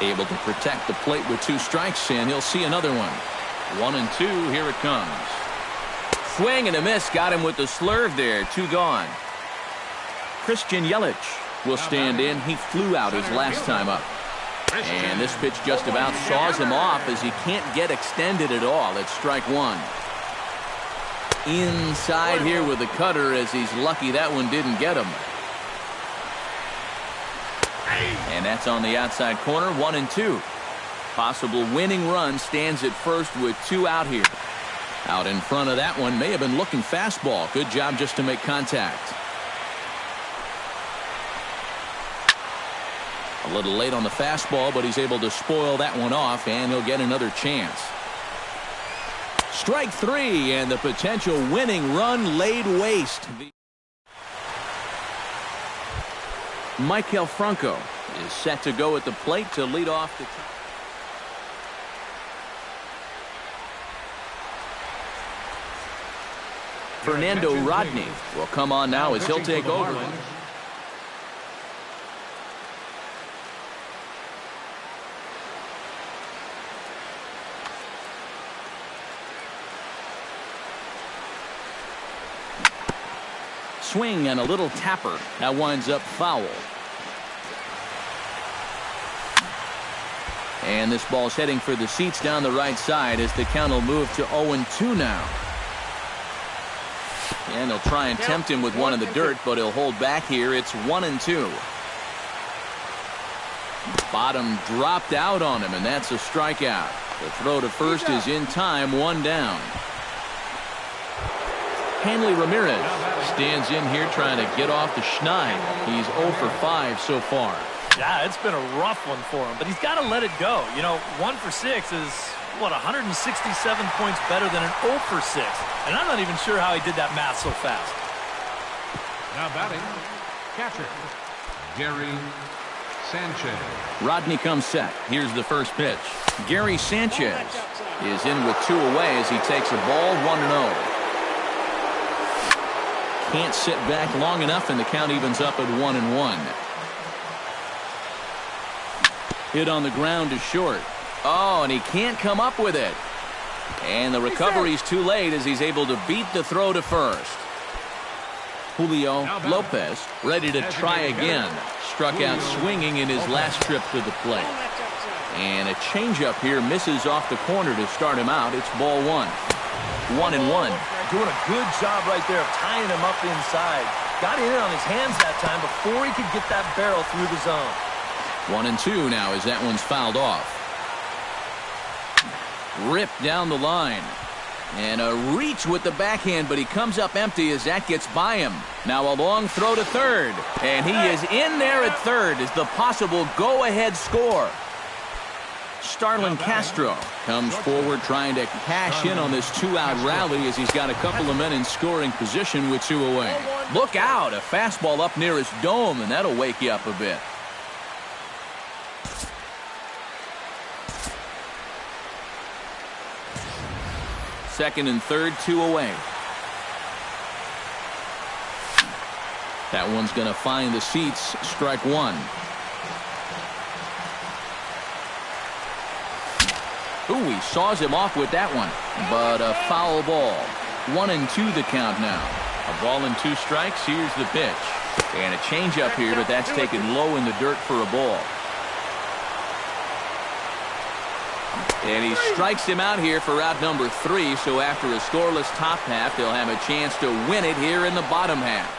Able to protect the plate with 2 strikes, and he'll see another one. 1-2, here it comes. Swing and a miss, got him with the slurve there, 2 gone. Christian Yelich will stand in. He flew out his last time up. And this pitch just about saws him off as he can't get extended at all. It's strike 1. Inside here with the cutter as he's lucky that one didn't get him. And that's on the outside corner, 1-2. Possible winning run stands at first with 2 out here. Out in front of that one may have been looking fastball. Good job just to make contact. A little late on the fastball, but he's able to spoil that one off, and he'll get another chance. Strike 3, and the potential winning run laid waste. Maikel Franco is set to go at the plate to lead off the... Fernando Rodney will come on now as he'll take over. Swing and a little tapper. That winds up foul. And this ball's heading for the seats down the right side as the count will move to 0-2 now. And they'll try and tempt him with one in the dirt, but he'll hold back here. It's 1-2. Bottom dropped out on him, and that's a strikeout. The throw to first is in time, 1 down. Hanley Ramirez stands in here trying to get off the schneid. He's 0 for 5 so far. Yeah, it's been a rough one for him, but he's got to let it go. You know, 1 for 6 is, what, 167 points better than an 0 for 6. And I'm not even sure how he did that math so fast. Now batting, catcher, Gary Sanchez. Rodney comes set. Here's the first pitch. Gary Sanchez is in with 2 away as he takes a ball, 1-0. Can't sit back long enough, and the count evens up at 1-1. Hit on the ground to short. Oh, and he can't come up with it. And the recovery's too late as he's able to beat the throw to first. Julio Lopez ready to try again. Struck out swinging in his last trip to the plate. And a changeup here misses off the corner to start him out. It's ball 1. 1-1. Doing a good job right there of tying him up inside. Got in on his hands that time before he could get that barrel through the zone. 1-2 now as that one's fouled off. Ripped down the line. And a reach with the backhand, but he comes up empty as that gets by him. Now a long throw to third. And he is in there at third as the possible go-ahead score. Starlin Castro comes forward trying to cash in on this 2-out rally as he's got a couple of men in scoring position with 2 away. Look out, a fastball up near his dome, and that'll wake you up a bit. Second and third, 2 away. That one's going to find the seats, strike 1. Ooh, he saws him off with that one, but a foul ball. 1-2 the count now. A ball and 2 strikes. Here's the pitch. And a changeup here, but that's taken low in the dirt for a ball. And he strikes him out here for out number 3, so after a scoreless top half, they'll have a chance to win it here in the bottom half.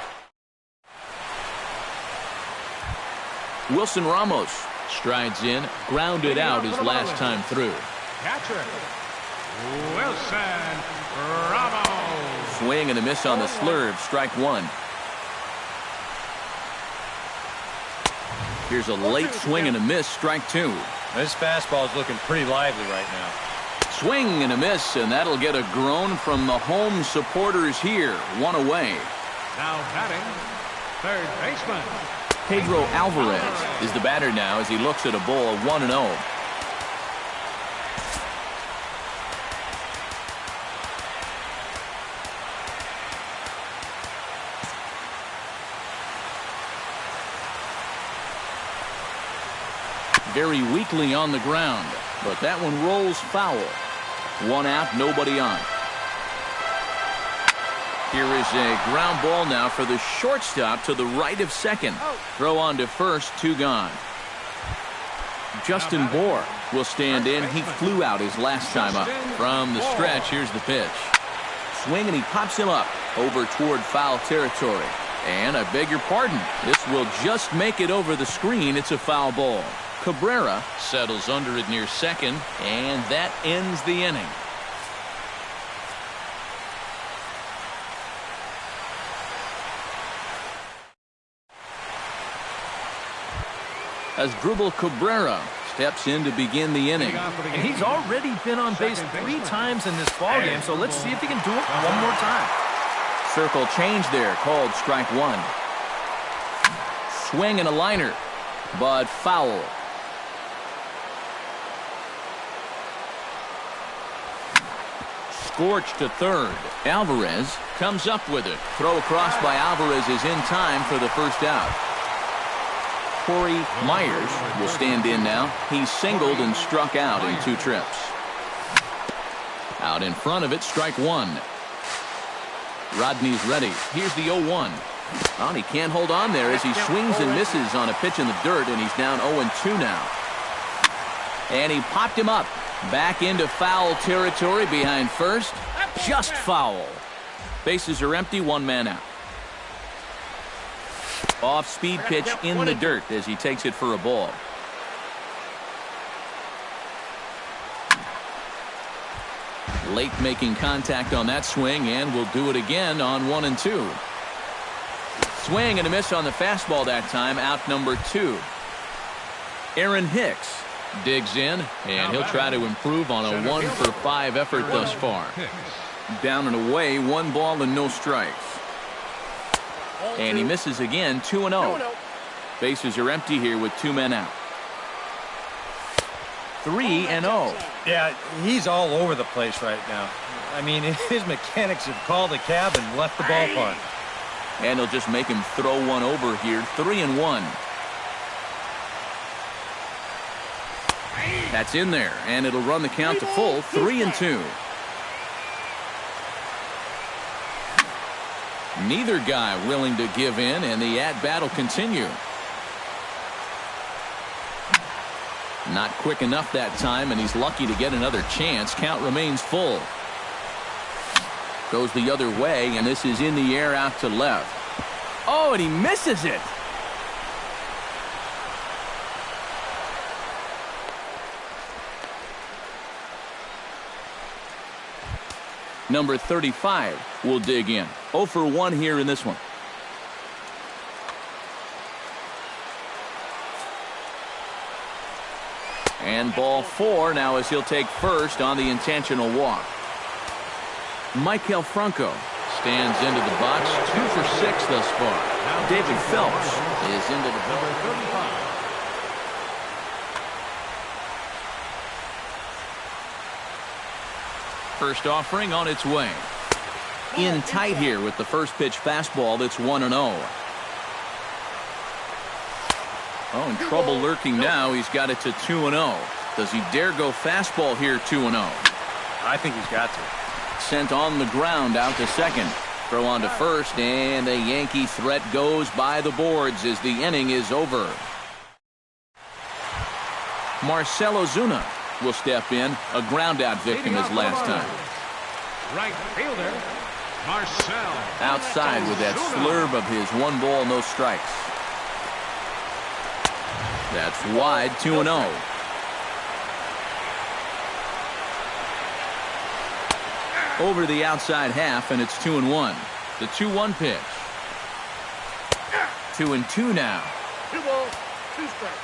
Wilson Ramos strides in, grounded out his last time through. Catcher, Wilson Ramos. Swing and a miss on the slurve, strike 1. Here's a late swing and a miss, strike 2. This fastball is looking pretty lively right now. Swing and a miss, and that'll get a groan from the home supporters here. 1 away. Now batting, third baseman. Pedro Alvarez is the batter now as he looks at a ball, 1-0. Very weakly on the ground, but that one rolls foul. One out, nobody on. Here is a ground ball now for the shortstop to the right of second. Throw on to first, 2 gone. Justin Bohr will stand in. He flew out his last time up. From the stretch, here's the pitch. Swing, and he pops him up over toward foul territory. And I beg your pardon, this will just make it over the screen. It's a foul ball. Cabrera settles under it near second, and that ends the inning. Asdrubal Cabrera steps in to begin the inning. And he's already been on base 3 times in this ballgame, so let's see if he can do it one more time. Circle change there, called strike 1. Swing and a liner, but foul. Scorched to third. Alvarez comes up with it. Throw across by Alvarez is in time for the first out. Corey Myers will stand in now. He singled and struck out in 2 trips. Out in front of it, strike 1. Rodney's ready. Here's the 0-1. Oh, and he can't hold on there as he swings and misses on a pitch in the dirt, and he's down 0-2 now. And he popped him up. Back into foul territory behind first. Just foul. Bases are empty, 1 man out. Off-speed pitch in the dirt as he takes it for a ball. Late making contact on that swing, and will do it again on 1 and 2. Swing and a miss on the fastball that time, out number 2. Aaron Hicks digs in, and he'll try to improve on a 1-for-5 effort thus far. Down and away, 1 ball and no strikes. And he misses again, 2-0. Bases are empty here with 2 men out. 3-0. Yeah, he's all over the place right now. I mean, his mechanics have called a cab and left the ballpark. And he'll just make him throw one over here, 3-1. That's in there, and it'll run the count to full, 3-2. Neither guy willing to give in, and the at-bat will continue. Not quick enough that time, and he's lucky to get another chance. Count remains full. Goes the other way, and this is in the air out to left. Oh, and he misses it. Number 35 will dig in. 0 for 1 here in this one. And ball 4 now as he'll take first on the intentional walk. Maikel Franco stands into the box, 2 for 6 thus far. David Phelps is into the Number 35. First offering on its way. In tight here with the first pitch fastball that's 1-0. Oh, in trouble lurking now. He's got it to 2-0. Does he dare go fastball here, 2-0? I think he's got to. Sent on the ground out to second. Throw on to first, and the Yankee threat goes by the boards as the inning is over. Marcell Ozuna will step in, a ground-out victim his last time. Right fielder, Marcell. Outside with that slurve of his, 1 ball, no strikes. That's wide, 2-0. Over the outside half, and it's 2-1. The 2-1 pitch. 2-2 now. 2 balls, 2 strikes.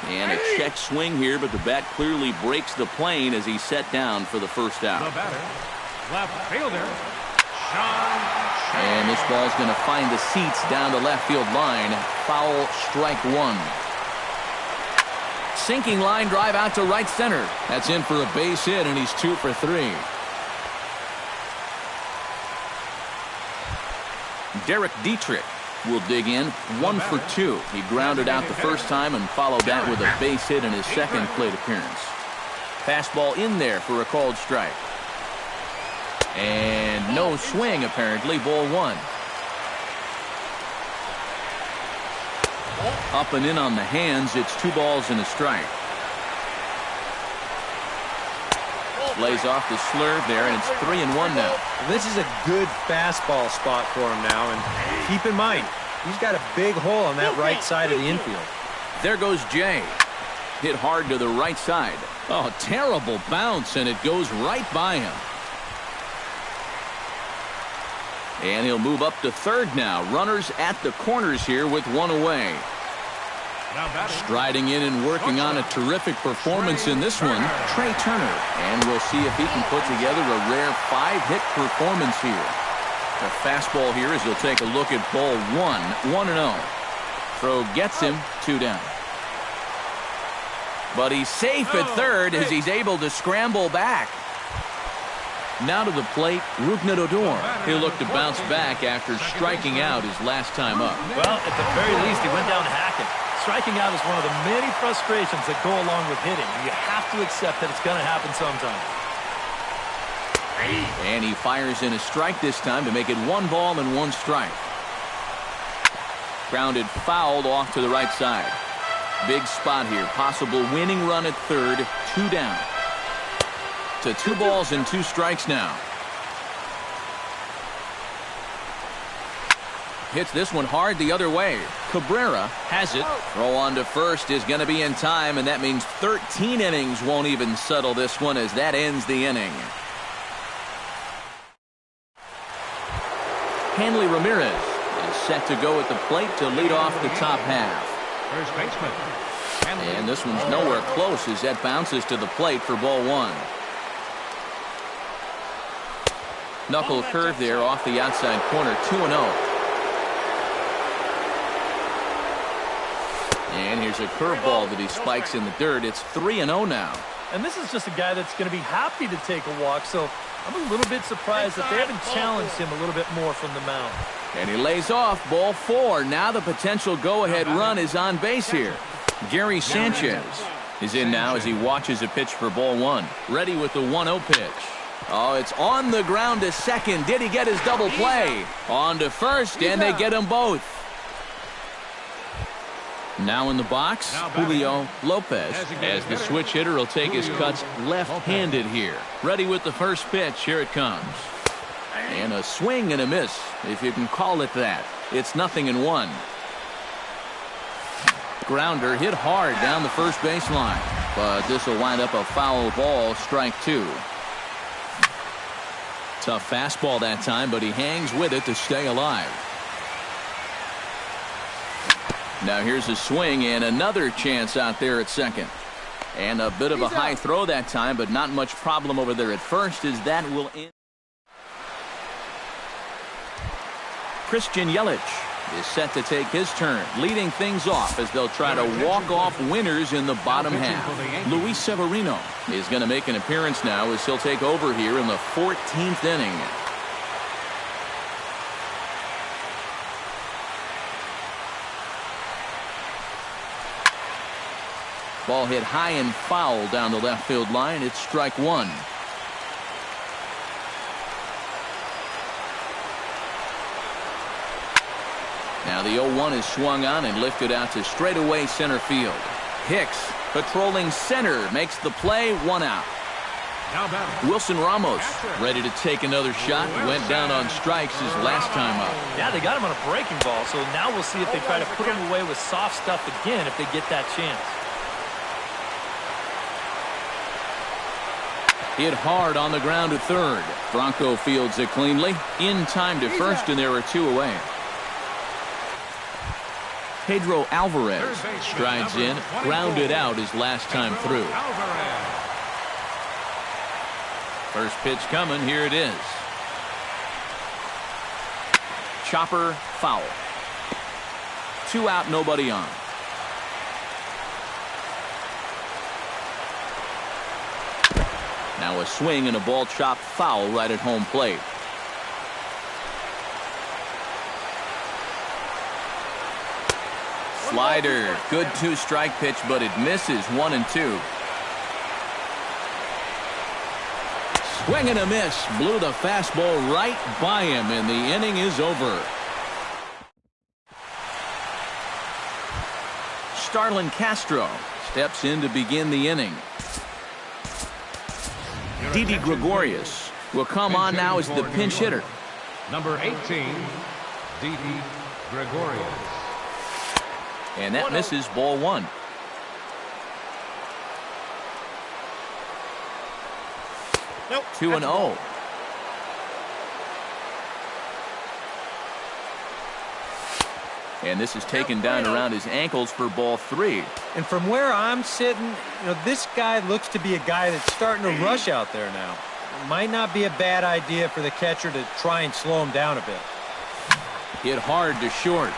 And a check swing here, but the bat clearly breaks the plane as he's set down for the first out. The batter, left fielder, Sean. And this ball's going to find the seats down the left field line. Foul, strike 1. Sinking line drive out to right center. That's in for a base hit, and he's 2 for 3. Derek Dietrich will dig in, 1 for 2. He grounded out the first time and followed that with a base hit in his second plate appearance. Fastball in there for a called strike. And no swing, apparently. Ball one. Up and in on the hands. It's 2 balls and a strike. Lays off the slurve there, and it's 3-1 now. This is a good fastball spot for him now, and keep in mind, he's got a big hole on that right side of the infield. There goes Jay. Hit hard to the right side. Oh, terrible bounce, and it goes right by him. And he'll move up to third now. Runners at the corners here with 1 away. Striding in and working on a terrific performance in this one, Trey Turner. And we'll see if he can put together a rare 5-hit performance here. The fastball here as he'll take a look at ball 1, 1-0. Throw gets him, 2 down. But he's safe at third as he's able to scramble back. Now to the plate, Rougned-Odor. He'll look to bounce back after striking out his last time up. Well, at the very least, he went down hacking. Striking out is one of the many frustrations that go along with hitting. You have to accept that it's going to happen sometime. And he fires in a strike this time to make it 1 ball and 1 strike. Grounded fouled off to the right side. Big spot here. Possible winning run at third. 2 down. To 2 balls and 2 strikes now. Hits this one hard the other way. Cabrera has it. Throw on to first is going to be in time, and that means 13 innings won't even settle this one as that ends the inning. Hanley Ramirez is set to go at the plate to lead off the top half. First baseman. And this one's nowhere close as that bounces to the plate for ball 1. Knuckle curve there off the outside corner, 2-0. And here's a curveball that he spikes in the dirt. It's 3-0 now. And this is just a guy that's going to be happy to take a walk, so I'm a little bit surprised that they haven't challenged him a little bit more from the mound. And he lays off ball 4. Now the potential go-ahead run is on base here. Gary Sanchez is in now as he watches a pitch for ball 1. Ready with the 1-0 pitch. Oh, it's on the ground to second. Did he get his double play? On to first, and they get them both. Now in the box, Julio Lopez, as the switch hitter will take his cuts left-handed here. Ready with the first pitch. Here it comes. And a swing and a miss, if you can call it that. It's 0-1. Grounder hit hard down the first baseline, but this will wind up a foul ball, strike 2. Tough fastball that time, but he hangs with it to stay alive. Now here's a swing and another chance out there at second. And a bit of a high throw that time, but not much problem over there at first as that will end. Christian Yelich is set to take his turn, leading things off as they'll try to walk off winners in the bottom half. Luis Severino is going to make an appearance now as he'll take over here in the 14th inning. Ball hit high and foul down the left field line. It's strike 1. Now the 0-1 is swung on and lifted out to straightaway center field. Hicks patrolling center makes the play, 1 out. Wilson Ramos ready to take another shot. Went down on strikes his last time up. Yeah, they got him on a breaking ball, so now we'll see if they try to put him away with soft stuff again if they get that chance. Hit hard on the ground to third. Bronco fields it cleanly. In time to first, and there are 2 away. Pedro Alvarez strides in, grounded out his last time through. First pitch coming. Here it is. Chopper foul. 2 out, nobody on. Now a swing and a ball chopped foul right at home plate. Slider, good 2-strike pitch, but it misses. 1-2. Swing and a miss. Blew the fastball right by him, and the inning is over. Starlin Castro steps in to begin the inning. Didi Gregorius will come on now as the pinch hitter. Number 18, Didi Gregorius. And that misses, ball one. Nope. 2-0. And this is taken down around his ankles for ball three. And from where I'm sitting, this guy looks to be a guy that's starting to rush out there now. It might not be a bad idea for the catcher to try and slow him down a bit. Hit hard to short.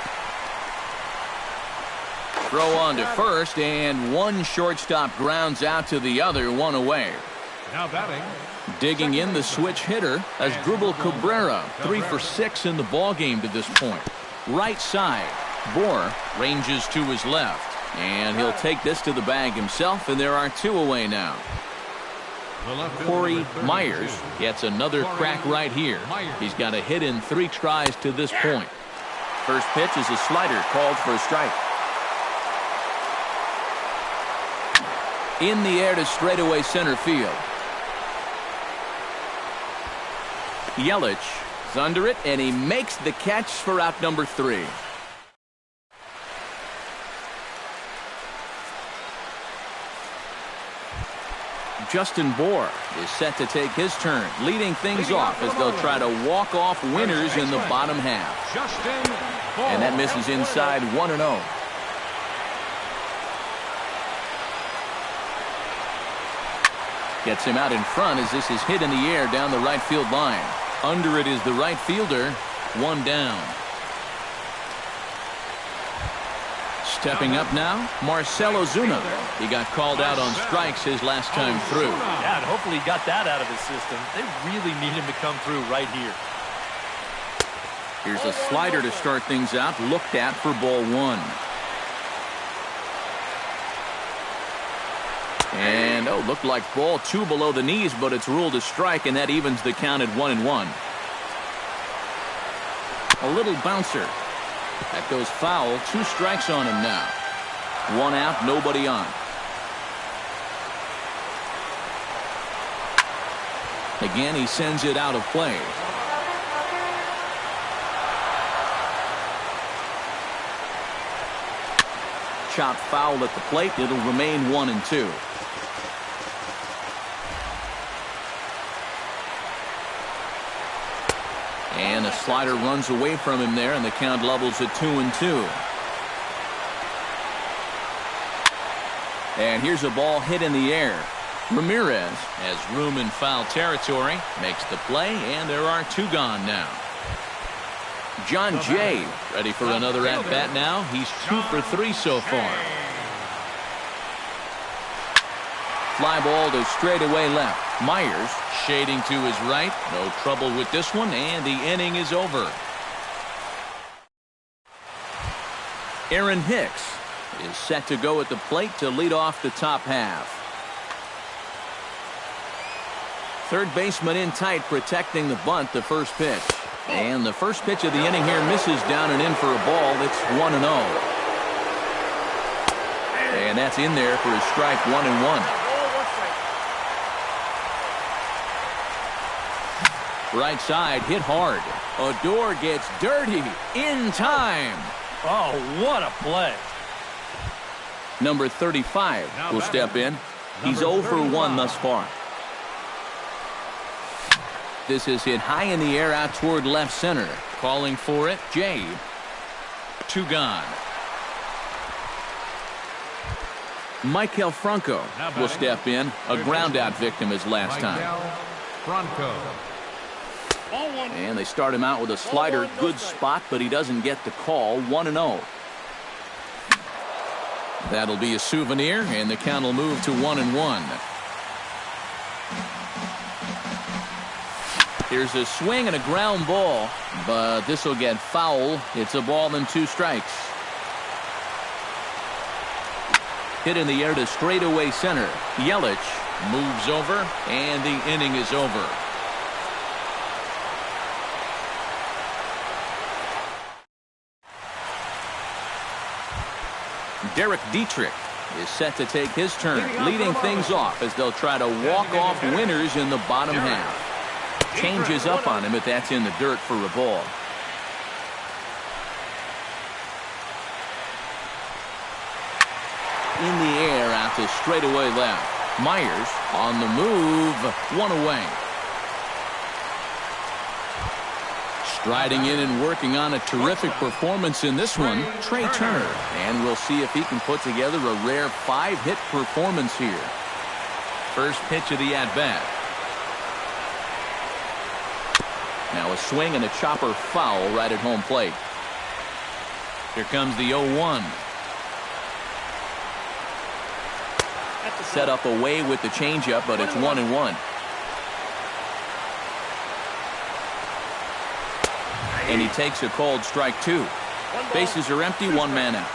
Throw on to first, and one shortstop grounds out to the other, one away. Now batting. Digging in the switch hitter as Asdrubal Cabrera, 3 for 6 in the ballgame to this point. Right side, Bohr ranges to his left, and he'll take this to the bag himself, and there are 2 away now. Corey Myers gets another crack right here. He's got a hit in 3 tries to this point. First pitch is a slider called for a strike. In the air to straightaway center field. Yelich is under it, and he makes the catch for out number 3. Justin Bohr is set to take his turn, leading things off as they'll try to walk off winners in the bottom half. And that misses inside, 1-0. Gets him out in front as this is hit in the air down the right field line. Under it is the right fielder, 1 down. Stepping up now, Marcell Ozuna. He got called out on strikes his last time through. Yeah, and hopefully he got that out of his system. They really need him to come through right here. Here's a slider to start things out, looked at for ball 1. And, looked like ball 2 below the knees, but it's ruled a strike, and that evens the count at 1-1. A little bouncer. That goes foul. 2 strikes on him now. 1 out, nobody on. Again, he sends it out of play. Chopped foul at the plate. It'll remain 1-2. And a slider runs away from him there, and the count levels at 2-2. And here's a ball hit in the air. Ramirez has room in foul territory, makes the play, and there are 2 gone now. John Jay ready for another at-bat now. He's 2 for 3 so far. Fly ball to straightaway left. Myers shading to his right. No trouble with this one, and the inning is over. Aaron Hicks is set to go at the plate to lead off the top half. Third baseman in tight, protecting the bunt, the first pitch. And the first pitch of the inning here misses down and in for a ball. It's 1-0. And that's in there for a strike, 1-1. Right side, hit hard. Odor gets dirty in time. Oh, what a play. Number 35 will step in. He's 0 for 1 thus far. This is hit high in the air out toward left center. Calling for it, Jay. 2 gone. Michael Franco will step in. A ground out victim his last time. Franco. And they start him out with a slider. Good spot, but he doesn't get the call. 1-0. That'll be a souvenir, and the count will move to 1-1. Here's a swing and a ground ball, but this will get foul. It's a ball and 2 strikes. Hit in the air to straightaway center. Yelich moves over, and the inning is over. Derek Dietrich is set to take his turn, leading things off as they'll try to walk off winners in the bottom half. Changes up on him, but that's in the dirt for a ball. In the air out to straightaway left. Myers on the move, one away. Striding in and working on a terrific performance in this one, Trey Turner. And we'll see if he can put together a rare 5-hit performance here. First pitch of the at-bat. Now a swing and a chopper foul right at home plate. Here comes the 0-1. Set up away with the changeup, but it's 1-1. And he takes a called strike 2. Bases are empty, 1 man out.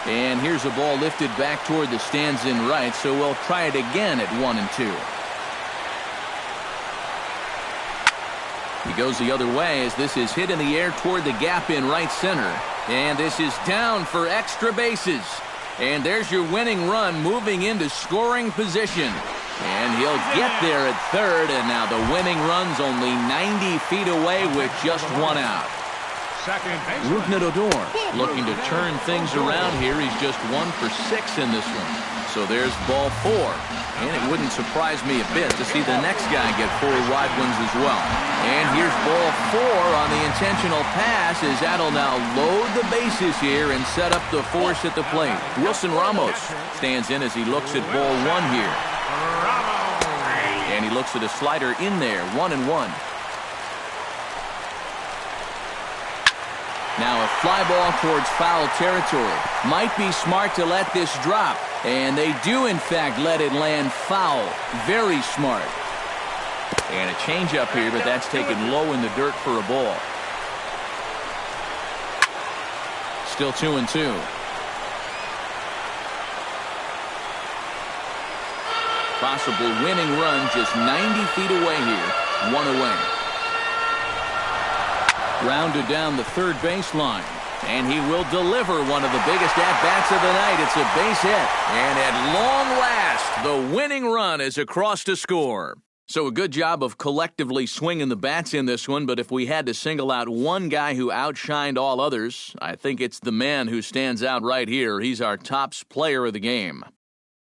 And here's a ball lifted back toward the stands in right, so we'll try it again at 1-2. He goes the other way as this is hit in the air toward the gap in right center. And this is down for extra bases. And there's your winning run moving into scoring position. And he'll get there at third, and now the winning run's only 90 feet away with just 1 out. Rougned Odor looking to turn things around here. He's just 1 for 6 in this one. So there's ball 4. And it wouldn't surprise me a bit to see the next guy get 4 wide ones as well. And here's ball 4 on the intentional pass as that'll now load the bases here and set up the force at the plate. Wilson Ramos stands in as he looks at ball 1 here. And he looks at a slider in there, 1-1. Now a fly ball towards foul territory. Might be smart to let this drop. And they do, in fact, let it land foul. Very smart. And a changeup here, but that's taken low in the dirt for a ball. Still 2-2. Possible winning run just 90 feet away here. 1 away. Grounded down the third baseline. And he will deliver one of the biggest at-bats of the night. It's a base hit. And at long last, the winning run is across to score. So a good job of collectively swinging the bats in this one, but if we had to single out one guy who outshined all others, I think it's the man who stands out right here. He's our top player of the game.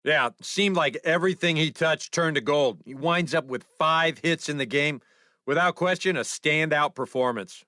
Yeah, seemed like everything he touched turned to gold. He winds up with 5 hits in the game. Without question, a standout performance.